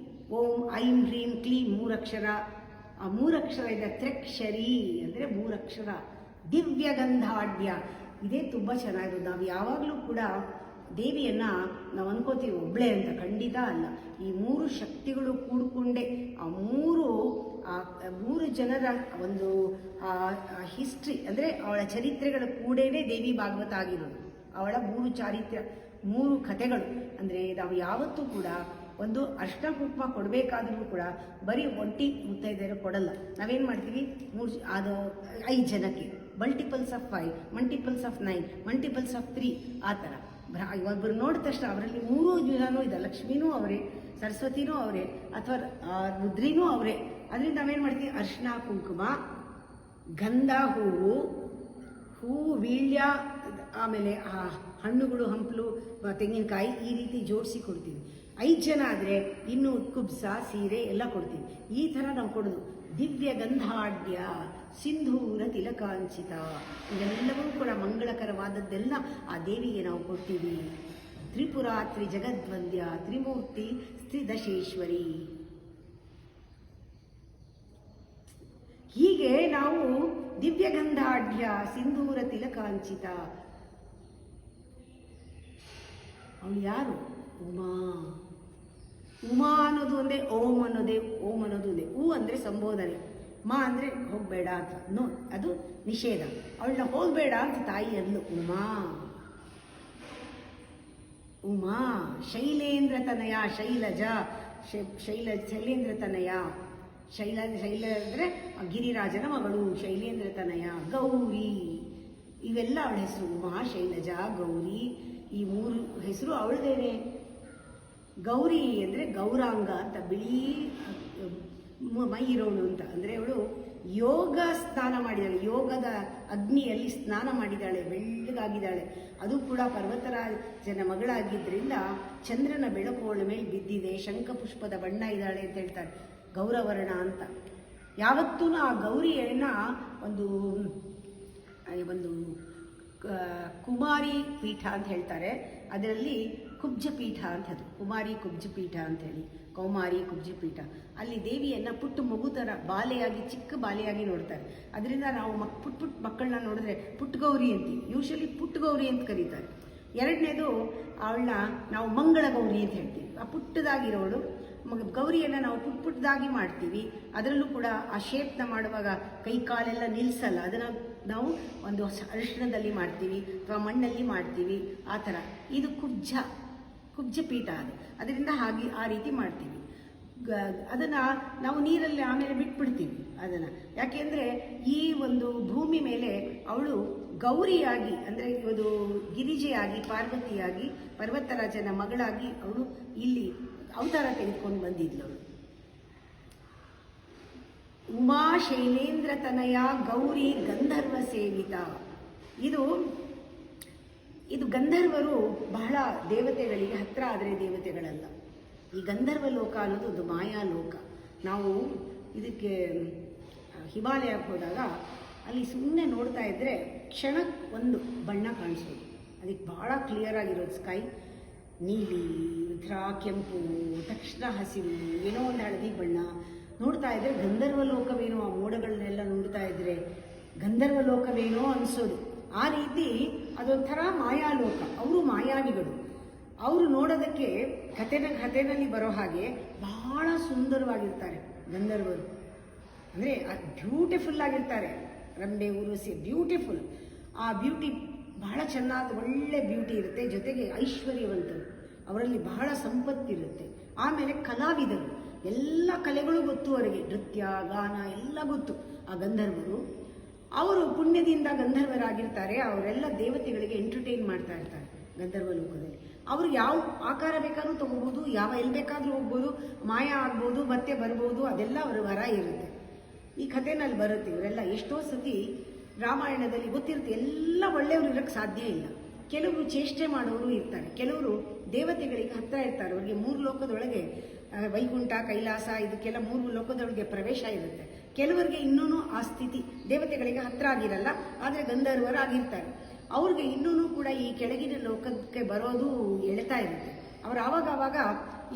ಓಂ ಐಂ ಹ್ರೀಂ ಕ್ಲೀಂ 3 ಅಕ್ಷರ. ಆ 3 ಅಕ್ಷರ ಇದೆ. ತ್ರ್ಯಕ್ಷರಿ ಅಂದರೆ 3 ಅಕ್ಷರ. ದಿವ್ಯಗಂಧಾಢ್ಯ. ಇದೇ ತುಂಬ ಚೆನ್ನಾಗಿರೋದು. ನಾವು ಯಾವಾಗಲೂ ಕೂಡ ದೇವಿಯನ್ನು ನಾವು ಅನ್ಕೋತೀವಿ ಒಬ್ಬಳೇ ಅಂತ. ಖಂಡಿತ ಅಲ್ಲ. ಈ 3 ಶಕ್ತಿಗಳು ಕೂಡಿಕೊಂಡೇ ಆ 3 ಜನರ ಒಂದು ಹಿಸ್ಟ್ರಿ ಅಂದರೆ ಅವಳ ಚರಿತ್ರೆಗಳ ಕೂಡೇನೆ ದೇವಿ ಭಾಗವತ ಆಗಿರೋದು. ಅವಳ 3 ಚಾರಿತ್ರ್ಯ, 3 ಕಥೆಗಳು. ಅಂದರೆ ನಾವು ಯಾವತ್ತೂ ಕೂಡ ಒಂದು ಅರ್ಶಿನ ಕುಂಕುಮ ಕೊಡಬೇಕಾದ್ರೂ ಕೂಡ ಬರೀ ಒಂಟಿ ಮುತ್ತೈದೆಯರು ಕೊಡಲ್ಲ. ನಾವೇನು ಮಾಡ್ತೀವಿ, 5 ಜನಕ್ಕೆ multiples of 5, multiples of 9, multiples of 3 ಆ ಥರ. ಒಬ್ಬರು ನೋಡಿದ ತಕ್ಷಣ ಅವರಲ್ಲಿ 3 ಜನನೂ ಇದೆ. ಲಕ್ಷ್ಮೀನೂ ಅವರೇ, ಸರಸ್ವತಿನೂ ಅವರೇ, ಅಥವಾ ರುದ್ರಿನೂ ಅವರೇ. ಅದರಿಂದ ನಾವೇನು ಮಾಡ್ತೀವಿ, ಅರ್ಶಿನ ಕುಂಕುಮ, ಗಂಧ, ಹೂವು, ವೀಳ್ಯ, ಆಮೇಲೆ ಹಣ್ಣುಗಳು, ಹಂಪಲು, ತೆಂಗಿನಕಾಯಿ ಈ ರೀತಿ ಜೋಡಿಸಿ ಕೊಡ್ತೀವಿ. 5 ಜನ ಆದರೆ ಇನ್ನು ಕುಬ್ಸ, ಸೀರೆ ಎಲ್ಲ ಕೊಡ್ತೀವಿ. ಈ ಥರ ನಾವು ಕೊಡೋದು. ದಿವ್ಯ ಗಂಧಾಢ್ಯ, ಸಿಂಧೂರ ತಿಲಕಾಂಚಿತ. ಇವೆಲ್ಲವೂ ಕೂಡ ಮಂಗಳಕರವಾದದ್ದೆಲ್ಲ ಆ ದೇವಿಗೆ ನಾವು ಕೊಡ್ತೀವಿ. ತ್ರಿಪುರ ತ್ರಿಜಗದ್ವಂದ್ಯ. ತ್ರಿಮೂರ್ತಿ ತ್ರಿದಶೇಶ್ವರಿ. ಹೀಗೆ ನಾವು ದಿವ್ಯಗಂಧಾಢ್ಯ, ಸಿಂಧೂರ ತಿಲಕಾಂಚಿತ. ಅವಳು ಯಾರು? ಉಮಾ. ಉಮಾ ಅನ್ನೋದು ಒಂದೇ, ಓಂ ಅನ್ನೋದೇ, ಓಂ ಅನ್ನೋದು ಒಂದೇ. ಉ ಅಂದರೆ ಸಂಬೋಧನೆ, ಮಾ ಅಂದರೆ ಹೋಗಬೇಡ ಅಂತ, ನೋ ಅದು ನಿಷೇಧ. ಅವಳನ್ನ ಹೋಗಬೇಡ ಅಂತ ತಾಯಿ ಅಂದ್ಲು. ಉಮಾ. ಉಮಾ. ಶೈಲೇಂದ್ರ ತನಯ. ಶೈಲಜ, ಶೈಲೇಂದ್ರ ತನಯ. ಶೈಲ ಅಂದರೆ ಗಿರಿರಾಜನ ಮಗಳು. ಶೈಲೇಂದ್ರ ತನಯ. ಗೌರಿ. ಇವೆಲ್ಲ ಅವಳ ಹೆಸರು. ಉಮಾ, ಶೈಲಜ, ಗೌರಿ. ಈ 3 ಹೆಸರು ಅವಳದೇನೆ. ಗೌರಿ ಅಂದರೆ ಗೌರಾಂಗ ಅಂತ, ಬಿಳಿ ಮೈ ಇರೋಳು ಅಂತ. ಅಂದರೆ ಅವಳು ಯೋಗ ಸ್ನಾನ ಮಾಡಿದ್ದಾಳೆ, ಯೋಗದ ಅಗ್ನಿಯಲ್ಲಿ ಸ್ನಾನ ಮಾಡಿದ್ದಾಳೆ, ಬೆಳ್ಳಗಾಗಿದ್ದಾಳೆ. ಅದು ಕೂಡ ಪರ್ವತರಾಜನ ಮಗಳಾಗಿದ್ದರಿಂದ ಚಂದ್ರನ ಬೆಳಕು ಅವಳ ಮೇಲೆ ಬಿದ್ದಿದೆ. ಶಂಖಪುಷ್ಪದ ಬಣ್ಣ ಇದ್ದಾಳೆ ಅಂತ ಹೇಳ್ತಾರೆ, ಗೌರವರ್ಣ ಅಂತ. ಯಾವತ್ತೂ ಆ ಗೌರಿಯನ್ನು ಒಂದು ಕುಮಾರಿ ಪೀಠ ಅಂತ ಹೇಳ್ತಾರೆ. ಅದರಲ್ಲಿ ಕುಬ್ಜಪೀಠ ಅಂತ, ಅದು ಕುಮಾರಿ ಕುಬ್ಜಪೀಠ ಅಂಥೇಳಿ, ಕೌಮಾರಿ ಕುಬ್ಜಪೀಠ. ಅಲ್ಲಿ ದೇವಿಯನ್ನು ಪುಟ್ಟ ಮಗು ಥರ ಬಾಲೆಯಾಗಿ, ಚಿಕ್ಕ ಬಾಲೆಯಾಗಿ ನೋಡ್ತಾರೆ. ಅದರಿಂದ ನಾವು ಪುಟ್ಟ ಮಕ್ಕಳನ್ನ ನೋಡಿದ್ರೆ ಪುಟ್ಟ ಗೌರಿ ಅಂತೀವಿ. ಯೂಶಲಿ ಪುಟ್ಟ ಗೌರಿ ಅಂತ ಕರೀತಾರೆ. 2ನೇದು ಅವಳನ್ನ ನಾವು ಮಂಗಳ ಗೌರಿ ಅಂತ ಹೇಳ್ತೀವಿ. ಆ ಪುಟ್ಟದಾಗಿರೋಳು ಗೌರಿಯನ್ನು ನಾವು ಪುಟ್ಟದಾಗಿ ಮಾಡ್ತೀವಿ. ಅದರಲ್ಲೂ ಕೂಡ ಆ ಶೇಪ್ನ ಮಾಡುವಾಗ ಕೈ ಕಾಲೆಲ್ಲ ನಿಲ್ಲಿಸಲ್ಲ. ಅದನ್ನು ನಾವು ಒಂದು ಅರಿಶಿಣದಲ್ಲಿ ಮಾಡ್ತೀವಿ ಅಥವಾ ಮಣ್ಣಲ್ಲಿ ಮಾಡ್ತೀವಿ, ಆ ಥರ. ಇದು ಕುಬ್ಜಪೀಠ ಅದು. ಅದರಿಂದ ಹಾಗೆ ಆ ರೀತಿ ಮಾಡ್ತೀವಿ. ಅದನ್ನು ನಾವು ನೀರಲ್ಲಿ ಆಮೇಲೆ ಬಿಟ್ಬಿಡ್ತೀವಿ ಅದನ್ನು. ಯಾಕೆಂದರೆ ಈ ಒಂದು ಭೂಮಿ ಮೇಲೆ ಅವಳು ಗೌರಿಯಾಗಿ, ಅಂದರೆ ಇದು ಗಿರಿಜೆಯಾಗಿ, ಪಾರ್ವತಿಯಾಗಿ, ಪರ್ವತರಾಜನ ಮಗಳಾಗಿ ಅವಳು ಇಲ್ಲಿ ಅವತಾರ ತೆಗೆದುಕೊಂಡು ಬಂದಿದ್ಲು ಅವಳು. ಉಮಾ ಶೈಲೇಂದ್ರ ತನಯ ಗೌರಿ ಗಂಧರ್ವ ಸೇವಿತ. ಇದು ಗಂಧರ್ವರು ಬಹಳ ದೇವತೆಗಳಿಗೆ ಹತ್ರ ಆದರೆ ದೇವತೆಗಳಲ್ಲ. ಈ ಗಂಧರ್ವ ಲೋಕ ಅನ್ನೋದು ಒಂದು ಮಾಯಾ ಲೋಕ. ನಾವು ಇದಕ್ಕೆ ಹಿಮಾಲಯಕ್ಕೆ ಹೋದಾಗ ಅಲ್ಲಿ ಸುಮ್ಮನೆ ನೋಡ್ತಾ ಇದ್ದರೆ ಕ್ಷಣಕ್ಕೆ ಒಂದು ಬಣ್ಣ ಕಾಣಿಸೋದು. ಅದಕ್ಕೆ ಭಾಳ ಕ್ಲಿಯರ್ ಆಗಿರೋದು ಸ್ಕೈ, ನೀಲಿ, ಒಂಥರ ಕೆಂಪು, ತಕ್ಷಣ ಹಸಿರು, ಏನೋ ಒಂದು ಹಳದಿ ಬಣ್ಣ. ನೋಡ್ತಾ ಇದ್ದರೆ ಗಂಧರ್ವ ಲೋಕವೇನೋ, ಆ ಮೋಡಗಳನ್ನೆಲ್ಲ ನೋಡ್ತಾ ಇದ್ದರೆ ಗಂಧರ್ವ ಲೋಕವೇನೋ ಅನಿಸೋದು. ಆ ರೀತಿ ಅದೊಂಥರ ಮಾಯಾಲೋಕ. ಅವರು ಮಾಯಾವಿಗಳು. ಅವರು ನೋಡೋದಕ್ಕೆ ಕಥೆನಲ್ಲಿ ಬರೋ ಹಾಗೆ ಬಹಳ ಸುಂದರವಾಗಿರ್ತಾರೆ ಗಂಧರ್ವರು. ಅಂದರೆ ಬ್ಯೂಟಿಫುಲ್ ಆಗಿರ್ತಾರೆ. ರಂಬೆ, ಉರ್ವಶಿ ಬ್ಯೂಟಿಫುಲ್. ಆ ಬ್ಯೂಟಿ ಬಹಳ ಚೆನ್ನಾದ ಒಳ್ಳೆ ಬ್ಯೂಟಿ ಇರುತ್ತೆ. ಜೊತೆಗೆ ಐಶ್ವರ್ಯವಂತರು, ಅವರಲ್ಲಿ ಬಹಳ ಸಂಪತ್ತಿರುತ್ತೆ. ಆಮೇಲೆ ಕಲಾವಿದರು, ಎಲ್ಲ ಕಲೆಗಳು ಗೊತ್ತು ಅವರಿಗೆ, ನೃತ್ಯ, ಗಾನ ಎಲ್ಲ ಗೊತ್ತು ಆ ಗಂಧರ್ವರು. ಅವರು ಪುಣ್ಯದಿಂದ ಗಂಧರ್ವರಾಗಿರ್ತಾರೆ. ಅವರೆಲ್ಲ ದೇವತೆಗಳಿಗೆ ಎಂಟರ್ಟೈನ್ ಮಾಡ್ತಾ ಇರ್ತಾರೆ ಗಂಧರ್ವ ಲೋಕದಲ್ಲಿ. ಅವರು ಯಾವ ಆಕಾರ ಬೇಕಾದ್ರೂ ತಗೋಬೋದು, ಎಲ್ಲಿ ಬೇಕಾದರೂ ಹೋಗ್ಬೋದು, ಮಾಯ ಆಗ್ಬೋದು, ಮತ್ತೆ ಬರ್ಬೋದು, ಅದೆಲ್ಲ ಅವರ ವರ ಇರುತ್ತೆ. ಈ ಕಥೆನಲ್ಲಿ ಬರುತ್ತೆ. ಇವರೆಲ್ಲ ಎಷ್ಟೋ ಸತಿ ರಾಮಾಯಣದಲ್ಲಿ ಗೊತ್ತಿರುತ್ತೆ, ಎಲ್ಲ ಒಳ್ಳೆಯವರು ಇರೋಕ್ಕೆ ಸಾಧ್ಯ ಇಲ್ಲ. ಕೆಲವರು ಚೇಷ್ಟೆ ಮಾಡೋರು ಇರ್ತಾರೆ, ಕೆಲವರು ದೇವತೆಗಳಿಗೆ ಹತ್ತಿರ ಇರ್ತಾರೆ. ಅವರಿಗೆ 3 ಲೋಕದೊಳಗೆ ವೈಕುಂಠ, ಕೈಲಾಸ, ಇದಕ್ಕೆಲ್ಲ 3 ಲೋಕದೊಳಗೆ ಪ್ರವೇಶ ಇರುತ್ತೆ. ಕೆಲವರಿಗೆ ಇನ್ನೂ ಆ ಸ್ಥಿತಿ ದೇವತೆಗಳಿಗೆ ಹತ್ತಿರ ಆಗಿರಲ್ಲ, ಆದರೆ ಗಂಧರ್ವರಾಗಿರ್ತಾರೆ. ಅವ್ರಿಗೆ ಇನ್ನೂ ಕೂಡ ಈ ಕೆಳಗಿನ ಲೋಕಕ್ಕೆ ಬರೋದು ಎಳೆತಾ ಇರುತ್ತೆ. ಅವರು ಆವಾಗ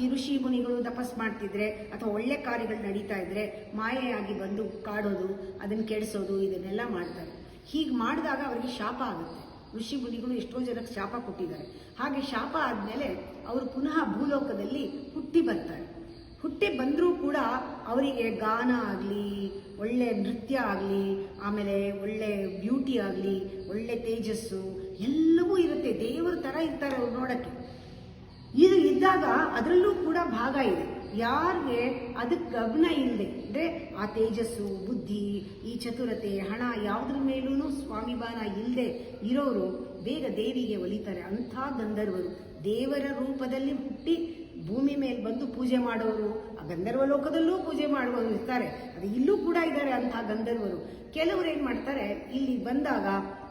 ಈ ಋಷಿ ಮುನಿಗಳು ತಪಸ್ ಮಾಡ್ತಿದ್ರೆ ಅಥವಾ ಒಳ್ಳೆ ಕಾರ್ಯಗಳು ನಡೀತಾ ಇದ್ರೆ ಮಾಯೆಯಾಗಿ ಬಂದು ಕಾಡೋದು, ಅದನ್ನು ಕೆಡಿಸೋದು, ಇದನ್ನೆಲ್ಲ ಮಾಡ್ತಾರೆ. ಹೀಗೆ ಮಾಡಿದಾಗ ಅವರಿಗೆ ಶಾಪ ಆಗುತ್ತೆ. ಋಷಿ ಮುನಿಗಳು ಎಷ್ಟೋ ಜನಕ್ಕೆ ಶಾಪ ಕೊಟ್ಟಿದ್ದಾರೆ. ಹಾಗೆ ಶಾಪ ಆದಮೇಲೆ ಅವರು ಪುನಃ ಭೂಲೋಕದಲ್ಲಿ ಹುಟ್ಟಿ ಬರ್ತಾರೆ. ಹುಟ್ಟಿ ಬಂದರೂ ಕೂಡ ಅವರಿಗೆ ಗಾನ ಆಗಲಿ, ಒಳ್ಳೆ ನೃತ್ಯ ಆಗಲಿ, ಆಮೇಲೆ ಒಳ್ಳೆ ಬ್ಯೂಟಿ ಆಗಲಿ, ಒಳ್ಳೆ ತೇಜಸ್ಸು ಎಲ್ಲವೂ ಇರುತ್ತೆ. ದೇವರ ಥರ ಇರ್ತಾರೆ ಅವ್ರು ನೋಡೋಕ್ಕೆ. ಇದು ಇದ್ದಾಗ ಅದರಲ್ಲೂ ಕೂಡ ಭಾಗ ಇದೆ. ಯಾರಿಗೆ ಅದಕ್ಕೆ ಗಮನ ಇಲ್ಲದೆ ಅಂದರೆ ಆ ತೇಜಸ್ಸು, ಬುದ್ಧಿ, ಈ ಚತುರತೆ, ಹಣ ಯಾವುದ್ರ ಮೇಲೂ ಸ್ವಾಮಿಭಾನ ಇಲ್ಲದೆ ಇರೋರು ಬೇಗ ದೇವಿಗೆ ಒಲಿತಾರೆ. ಅಂಥ ಗಂಧರ್ವರು ದೇವರ ರೂಪದಲ್ಲಿ ಹುಟ್ಟಿ ಭೂಮಿ ಮೇಲೆ ಬಂದು ಪೂಜೆ ಮಾಡೋರು, ಆ ಗಂಧರ್ವ ಲೋಕದಲ್ಲೂ ಪೂಜೆ ಮಾಡುವವರು ಇರ್ತಾರೆ. ಅದು ಇಲ್ಲೂ ಕೂಡ ಇದ್ದಾರೆ ಅಂಥ ಗಂಧರ್ವರು. ಕೆಲವರು ಏನು ಮಾಡ್ತಾರೆ, ಇಲ್ಲಿ ಬಂದಾಗ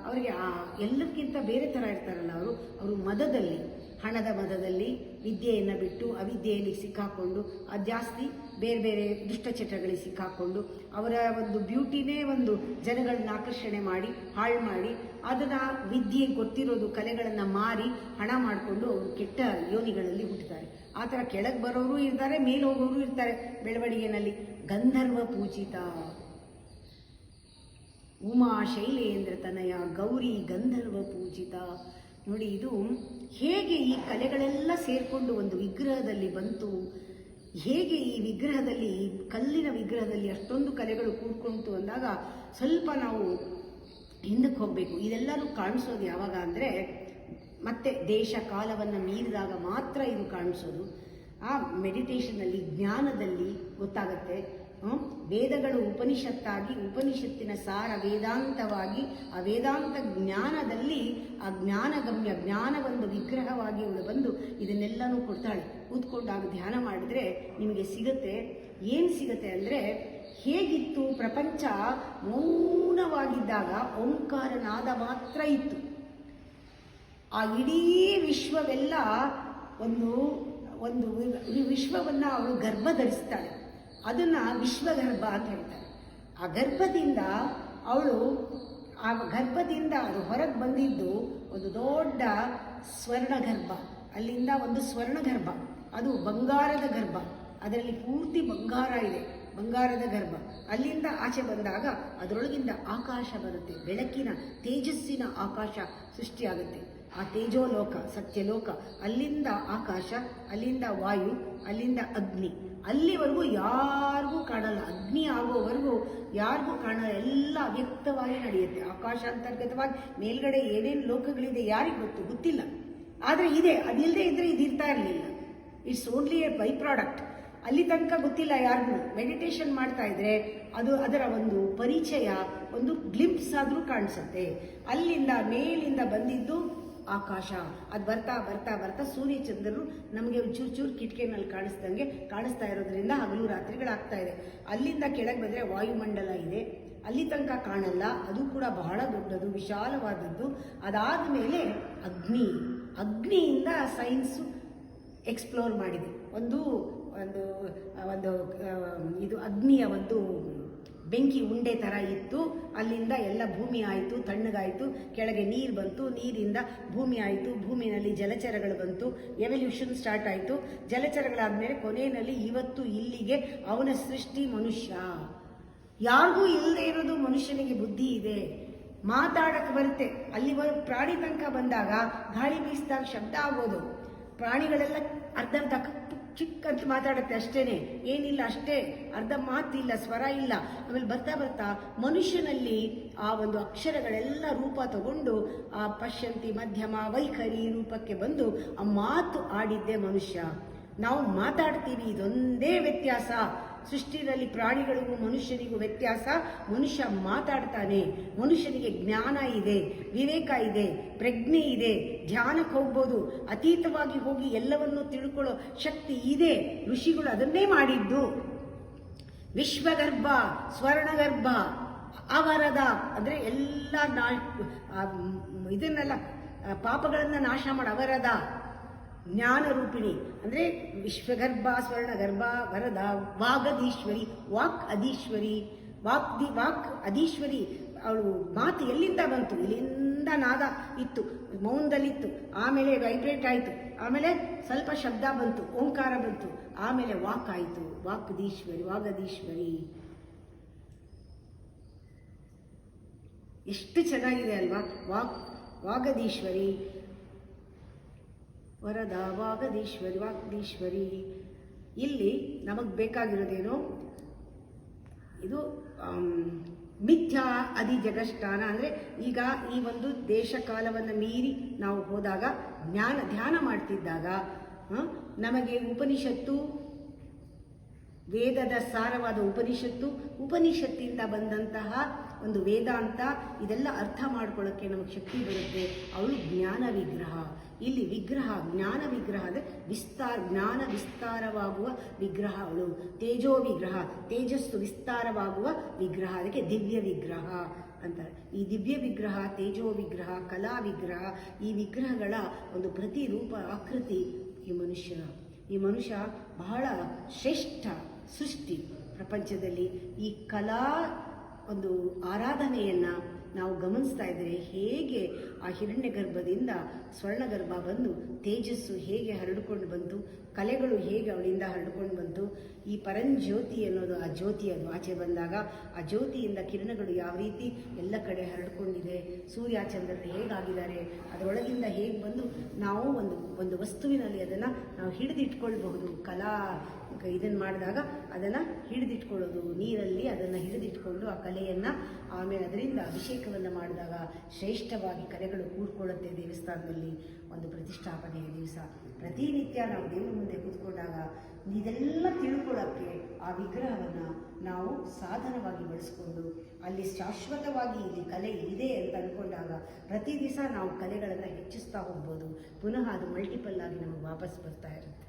ಅವರಿಗೆ ಆ ಎಲ್ಲಕ್ಕಿಂತ ಬೇರೆ ಥರ ಇರ್ತಾರಲ್ಲ ಅವರು ಮದದಲ್ಲಿ, ಹಣದ ಮದದಲ್ಲಿ ವಿದ್ಯೆಯನ್ನು ಬಿಟ್ಟು ಅವಿದ್ಯೆಯಲ್ಲಿ ಸಿಕ್ಕಾಕೊಂಡು, ಅದು ಜಾಸ್ತಿ ಬೇರೆ ಬೇರೆ ದುಷ್ಟಚಟಗಳಿಗೆ ಸಿಕ್ಕಾಕೊಂಡು, ಅವರ ಒಂದು ಬ್ಯೂಟಿನೇ ಒಂದು ಜನಗಳನ್ನ ಆಕರ್ಷಣೆ ಮಾಡಿ ಹಾಳು ಮಾಡಿ, ಅದನ್ನು ವಿದ್ಯೆ ಗೊತ್ತಿರೋದು ಕಲೆಗಳನ್ನು ಮಾರಿ ಹಣ ಮಾಡಿಕೊಂಡು ಅವರು ಕೆಟ್ಟ ಯೋನಿಗಳಲ್ಲಿ ಹುಟ್ಟುತ್ತಾರೆ. ಆ ಥರ ಕೆಳಗೆ ಬರೋರು ಇರ್ತಾರೆ, ಮೇಲೆ ಹೋಗೋರು ಇರ್ತಾರೆ. ಬೆಳವಣಿಗೆನಲ್ಲಿ ಗಂಧರ್ವ ಪೂಜಿತ ಉಮಾ ಶೈಲೇಂದ್ರ ತನಯ ಗೌರಿ ಗಂಧರ್ವ ಪೂಜಿತ. ನೋಡಿ, ಇದು ಹೇಗೆ ಈ ಕಲೆಗಳೆಲ್ಲ ಸೇರಿಕೊಂಡು ಒಂದು ವಿಗ್ರಹದಲ್ಲಿ ಬಂತು, ಹೇಗೆ ಈ ವಿಗ್ರಹದಲ್ಲಿ, ಕಲ್ಲಿನ ವಿಗ್ರಹದಲ್ಲಿ ಅಷ್ಟೊಂದು ಕಲೆಗಳು ಕೂಡ್ಕೊಂತು ಅಂದಾಗ ಸ್ವಲ್ಪ ನಾವು ಹಿಂದಕ್ಕೆ ಹೋಗಬೇಕು. ಇದೆಲ್ಲನೂ ಕಾಣಿಸೋದು ಯಾವಾಗ ಅಂದರೆ ಮತ್ತೆ ದೇಶ ಕಾಲವನ್ನು ಮೀರಿದಾಗ ಮಾತ್ರ ಇದು ಕಾಣಿಸೋದು. ಆ ಮೆಡಿಟೇಷನಲ್ಲಿ, ಜ್ಞಾನದಲ್ಲಿ ಗೊತ್ತಾಗತ್ತೆ. ವೇದಗಳು ಉಪನಿಷತ್ತಾಗಿ, ಉಪನಿಷತ್ತಿನ ಸಾರ ವೇದಾಂತವಾಗಿ, ಆ ವೇದಾಂತ ಜ್ಞಾನದಲ್ಲಿ ಆ ಜ್ಞಾನಗಮ್ಯ ಜ್ಞಾನವೊಂದು ವಿಗ್ರಹವಾಗಿ ಅವಳು ಬಂದು ಇದನ್ನೆಲ್ಲನೂ ಕೊಡ್ತಾಳೆ. ಕೂತ್ಕೊಂಡಾಗ ಧ್ಯಾನ ಮಾಡಿದ್ರೆ ನಿಮಗೆ ಸಿಗುತ್ತೆ. ಏನು ಸಿಗುತ್ತೆ ಅಂದರೆ, ಹೇಗಿತ್ತು ಪ್ರಪಂಚ ಮೌನವಾಗಿದ್ದಾಗ ಓಂಕಾರನಾದ ಮಾತ್ರ ಇತ್ತು. ಆ ಇಡೀ ವಿಶ್ವವೆಲ್ಲ ಒಂದು ಒಂದು ವಿಶ್ವವನ್ನು ಅವಳು ಗರ್ಭ ಧರಿಸ್ತಾಳೆ. ಅದನ್ನು ವಿಶ್ವಗರ್ಭ ಅಂತ ಹೇಳ್ತಾರೆ. ಆ ಗರ್ಭದಿಂದ ಅದು ಹೊರಗೆ ಬಂದಿದ್ದು ಒಂದು ದೊಡ್ಡ ಸ್ವರ್ಣಗರ್ಭ. ಅಲ್ಲಿಂದ ಒಂದು ಸ್ವರ್ಣಗರ್ಭ, ಅದು ಬಂಗಾರದ ಗರ್ಭ, ಅದರಲ್ಲಿ ಪೂರ್ತಿ ಬಂಗಾರ ಇದೆ, ಬಂಗಾರದ ಗರ್ಭ. ಅಲ್ಲಿಂದ ಆಚೆ ಬಂದಾಗ ಅದರೊಳಗಿಂದ ಆಕಾಶ ಬರುತ್ತೆ, ಬೆಳಕಿನ ತೇಜಸ್ಸಿನ ಆಕಾಶ ಸೃಷ್ಟಿಯಾಗುತ್ತೆ. ಆ ತೇಜೋಲೋಕ, ಸತ್ಯಲೋಕ, ಅಲ್ಲಿಂದ ಆಕಾಶ, ಅಲ್ಲಿಂದ ವಾಯು, ಅಲ್ಲಿಂದ ಅಗ್ನಿ. ಅಲ್ಲಿವರೆಗೂ ಯಾರಿಗೂ ಕಾಣಲ್ಲ. ಅಗ್ನಿ ಆಗೋವರೆಗೂ ಯಾರಿಗೂ ಕಾಣಲ್ಲ. ಎಲ್ಲ ಅವ್ಯಕ್ತವಾಗಿ ನಡೆಯುತ್ತೆ. ಆಕಾಶ ಅಂತರ್ಗತವಾಗಿ ಮೇಲ್ಗಡೆ ಏನೇನು ಲೋಕಗಳಿದೆ ಯಾರಿಗೆ ಗೊತ್ತಿಲ್ಲ. ಆದರೆ ಇದೆ, ಅದಿಲ್ಲದೆ ಇದ್ದರೆ ಇದಿರ್ತಾ ಇರಲಿಲ್ಲ. It's only A by product. ಅಲ್ಲಿ ತನಕ ಗೊತ್ತಿಲ್ಲ ಯಾರಿಗೂ. ಮೆಡಿಟೇಷನ್ ಮಾಡ್ತಾ ಇದ್ರೆ ಅದರ ಒಂದು ಪರಿಚಯ, ಒಂದು ಗ್ಲಿಂಪ್ಸ್ ಆದರೂ ಕಾಣಿಸುತ್ತೆ. ಅಲ್ಲಿಂದ ಮೇಲಿಂದ ಬಂದಿದ್ದು ಆಕಾಶ. ಅದು ಬರ್ತಾ ಬರ್ತಾ ಬರ್ತಾ ಸೂರ್ಯಚಂದ್ರರು ನಮಗೆ ಚೂರು ಕಿಟಕಿನಲ್ಲಿ ಕಾಣಿಸ್ತಾ ಇರೋದ್ರಿಂದ ಹಗಲು ರಾತ್ರಿಗಳಾಗ್ತಾ ಇದೆ. ಅಲ್ಲಿಂದ ಕೆಳಗೆ ಬಂದರೆ ವಾಯುಮಂಡಲ ಇದೆ, ಅಲ್ಲಿ ತನಕ ಕಾಣಲ್ಲ, ಅದು ಕೂಡ ಬಹಳ ದೊಡ್ಡದು, ವಿಶಾಲವಾದದ್ದು. ಅದಾದ ಮೇಲೆ ಅಗ್ನಿಯಿಂದ ಸೈನ್ಸು ಎಕ್ಸ್ಪ್ಲೋರ್ ಮಾಡಿದೆ. ಒಂದು ಒಂದು ಒಂದು ಇದು ಅಗ್ನಿಯ ಒಂದು ಬೆಂಕಿ ಉಂಡೆ ಥರ ಇತ್ತು. ಅಲ್ಲಿಂದ ಎಲ್ಲ ಭೂಮಿ ಆಯಿತು, ತಣ್ಣಗಾಯಿತು, ಕೆಳಗೆ ನೀರು ಬಂತು, ನೀರಿಂದ ಭೂಮಿ ಆಯಿತು, ಭೂಮಿನಲ್ಲಿ ಜಲಚರಗಳು ಬಂತು, ಎವಲ್ಯೂಷನ್ ಸ್ಟಾರ್ಟ್ ಆಯಿತು. ಜಲಚರಗಳಾದಮೇಲೆ ಕೊನೆಯಲ್ಲಿ ಇವತ್ತು ಇಲ್ಲಿಗೆ ಅವನ ಸೃಷ್ಟಿ ಮನುಷ್ಯ. ಯಾರಿಗೂ ಇಲ್ಲದೆ ಇರೋದು ಮನುಷ್ಯನಿಗೆ ಬುದ್ಧಿ ಇದೆ, ಮಾತಾಡಕ್ಕೆ ಬರುತ್ತೆ. ಅಲ್ಲಿ ಪ್ರಾಣಿ ತನಕ ಬಂದಾಗ ಗಾಳಿ ಬೀಸಿದಾಗ ಶಬ್ದ ಆಗೋದು. ಪ್ರಾಣಿಗಳೆಲ್ಲ ಅರ್ಧ ಚಿಕ್ಕ ಅಂತ ಮಾತಾಡುತ್ತೆ ಅಷ್ಟೇನೆ, ಏನಿಲ್ಲ ಅಷ್ಟೇ, ಅರ್ಧ ಮಾತಿಲ್ಲ, ಸ್ವರ ಇಲ್ಲ. ಆಮೇಲೆ ಬರ್ತಾ ಬರ್ತಾ ಮನುಷ್ಯನಲ್ಲಿ ಆ ಒಂದು ಅಕ್ಷರಗಳೆಲ್ಲ ರೂಪ ತಗೊಂಡು ಆ ಪಶ್ಯಂತಿ ಮಧ್ಯಮ ವೈಖರಿ ರೂಪಕ್ಕೆ ಬಂದು ಆ ಮಾತು ಆಡಿದ್ದೇ ಮನುಷ್ಯ. ನಾವು ಮಾತಾಡ್ತೀವಿ, ಇದೊಂದೇ ವ್ಯತ್ಯಾಸ. ಸೃಷ್ಟಿಯಲ್ಲಿ ಪ್ರಾಣಿಗಳಿಗೂ ಮನುಷ್ಯನಿಗೂ ವ್ಯತ್ಯಾಸ. ಮನುಷ್ಯ ಮಾತಾಡ್ತಾನೆ, ಮನುಷ್ಯನಿಗೆ ಜ್ಞಾನ ಇದೆ, ವಿವೇಕ ಇದೆ, ಪ್ರಜ್ಞೆ ಇದೆ, ಧ್ಯಾನಕ್ಕೆ ಹೋಗ್ಬೋದು, ಅತೀತವಾಗಿ ಹೋಗಿ ಎಲ್ಲವನ್ನೂ ತಿಳ್ಕೊಳ್ಳೋ ಶಕ್ತಿ ಇದೆ. ಋಷಿಗಳು ಅದನ್ನೇ ಮಾಡಿದ್ದು. ವಿಶ್ವಗರ್ಭ, ಸ್ವರ್ಣಗರ್ಭ, ಅವರದ ಅಂದರೆ ಎಲ್ಲ ಇದನ್ನೆಲ್ಲ ಪಾಪಗಳನ್ನು ನಾಶ ಮಾಡಿ ಅವರದ ಜ್ಞಾನ ರೂಪಿಣಿ ಅಂದರೆ ವಿಶ್ವಗರ್ಭ, ಸ್ವರ್ಣಗರ್ಭ, ವರದ, ವಾಗದೀಶ್ವರಿ, ವಾಕ್ ಅದೀಶ್ವರಿ, ವಾಕ್ ಅದೀಶ್ವರಿ. ಅವಳು ಮಾತು ಎಲ್ಲಿಂದ ಬಂತು? ಇಲ್ಲಿಂದ ನಾದ ಇತ್ತು, ಮೌನದಲ್ಲಿತ್ತು, ಆಮೇಲೆ ವೈಬ್ರೇಟ್ ಆಯಿತು, ಆಮೇಲೆ ಸ್ವಲ್ಪ ಶಬ್ದ ಬಂತು, ಓಂಕಾರ ಬಂತು, ಆಮೇಲೆ ವಾಕ್ ಆಯಿತು, ವಾಗದೀಶ್ವರಿ, ವಾಗದೀಶ್ವರಿ. ಎಷ್ಟು ಚೆನ್ನಾಗಿದೆ ಅಲ್ವಾ? ವಾಗದೀಶ್ವರಿ, ವರದ, ವಾಗದೀಶ್ವರಿ, ವಾಗದೀಶ್ವರಿ. ಇಲ್ಲಿ ನಮಗೆ ಬೇಕಾಗಿರೋದೇನು? ಇದು ಮಿಥ್ಯಾ ಅಧಿ ಜಗಷ್ಟಾನ ಅಂದರೆ ಈಗ ಈ ಒಂದು ದೇಶ ಕಾಲವನ್ನು ಮೀರಿ ನಾವು ಹೋದಾಗ ಧ್ಯಾನ ಮಾಡ್ತಿದ್ದಾಗ ನಮಗೆ ಉಪನಿಷತ್ತು, ವೇದದ ಸಾರವಾದ ಉಪನಿಷತ್ತಿಂದ ಬಂದಂತಹ ಒಂದು ವೇದಾಂತ, ಇದೆಲ್ಲ ಅರ್ಥ ಮಾಡ್ಕೊಳ್ಳೋಕ್ಕೆ ನಮಗೆ ಶಕ್ತಿ ಬರುತ್ತೆ. ಅವಳು ಜ್ಞಾನ ವಿಗ್ರಹ. ಇಲ್ಲಿ ವಿಗ್ರಹ, ಜ್ಞಾನ ವಿಗ್ರಹ ಅಂದರೆ ಜ್ಞಾನ ವಿಸ್ತಾರವಾಗುವ ವಿಗ್ರಹ ಅವಳು. ತೇಜೋ ವಿಗ್ರಹ, ತೇಜಸ್ಸು ವಿಸ್ತಾರವಾಗುವ ವಿಗ್ರಹ, ಅದಕ್ಕೆ ದಿವ್ಯ ವಿಗ್ರಹ ಅಂತಾರೆ. ಈ ದಿವ್ಯ ವಿಗ್ರಹ, ತೇಜೋ ವಿಗ್ರಹ, ಕಲಾ ವಿಗ್ರಹ, ಈ ವಿಗ್ರಹಗಳ ಒಂದು ಪ್ರತಿರೂಪ ಆಕೃತಿ ಈ ಮನುಷ್ಯ ಬಹಳ ಶ್ರೇಷ್ಠ ಸೃಷ್ಟಿ. ಪ್ರಪಂಚದಲ್ಲಿ ಈ ಕಲಾ ಒಂದು ಆರಾಧನೆಯನ್ನು ನಾವು ಗಮನಿಸ್ತಾ ಇದ್ದರೆ ಹೇಗೆ ಆ ಹಿರಣ್ಯ ಗರ್ಭದಿಂದ ಸ್ವರ್ಣಗರ್ಭ ಬಂದು ತೇಜಸ್ಸು ಹೇಗೆ ಹರಡಿಕೊಂಡು ಬಂತು, ಕಲೆಗಳು ಹೇಗೆ ಅವಳಿಂದ ಹರಡಿಕೊಂಡು ಬಂತು, ಈ ಪರಂಜ್ಯೋತಿ ಅನ್ನೋದು ಆ ಜ್ಯೋತಿ ಅದು ಆಚೆ ಬಂದಾಗ ಆ ಜ್ಯೋತಿಯಿಂದ ಕಿರಣಗಳು ಯಾವ ರೀತಿ ಎಲ್ಲ ಕಡೆ ಹರಡಿಕೊಂಡಿದೆ, ಸೂರ್ಯ ಚಂದ್ರರು ಹೇಗಾಗಿದ್ದಾರೆ, ಅದರೊಳಗಿಂದ ಹೇಗೆ ಬಂದು ನಾವು ಒಂದು ವಸ್ತುವಿನಲ್ಲಿ ಅದನ್ನು ನಾವು ಹಿಡಿದಿಟ್ಕೊಳ್ಬಹುದು. ಇದನ್ನು ಮಾಡಿದಾಗ ಅದನ್ನು ಹಿಡಿದಿಟ್ಕೊಳ್ಳೋದು, ನೀರಲ್ಲಿ ಅದನ್ನು ಹಿಡಿದಿಟ್ಕೊಂಡು ಆ ಕಲೆಯನ್ನು, ಆಮೇಲೆ ಅದರಿಂದ ಅಭಿಷೇಕವನ್ನು ಮಾಡಿದಾಗ ಶ್ರೇಷ್ಠವಾಗಿ ಕಲೆಗಳು ಕೂಡ್ಕೊಳ್ಳುತ್ತೆ. ದೇವಸ್ಥಾನದಲ್ಲಿ ಒಂದು ಪ್ರತಿಷ್ಠಾಪನೆಯ ದಿವಸ ಪ್ರತಿನಿತ್ಯ ನಾವು ದೇವರ ಮುಂದೆ ಕೂತ್ಕೊಂಡಾಗ ಇದೆಲ್ಲ ತಿಳ್ಕೊಳ್ಳೋಕ್ಕೆ ಆ ವಿಗ್ರಹವನ್ನು ನಾವು ಸಾಧನವಾಗಿ ಬಳಸ್ಕೊಂಡು ಅಲ್ಲಿ ಶಾಶ್ವತವಾಗಿ ಇಲ್ಲಿ ಕಲೆ ಇದೆ ಅಂತ ಅಂದ್ಕೊಂಡಾಗ ಪ್ರತಿ ದಿವಸ ನಾವು ಕಲೆಗಳನ್ನು ಹೆಚ್ಚಿಸ್ತಾ ಹೋಗ್ಬೋದು. ಪುನಃ ಅದು ಮಲ್ಟಿಪಲ್ ಆಗಿ ನಮಗೆ ವಾಪಸ್ ಬರ್ತಾ ಇರುತ್ತೆ.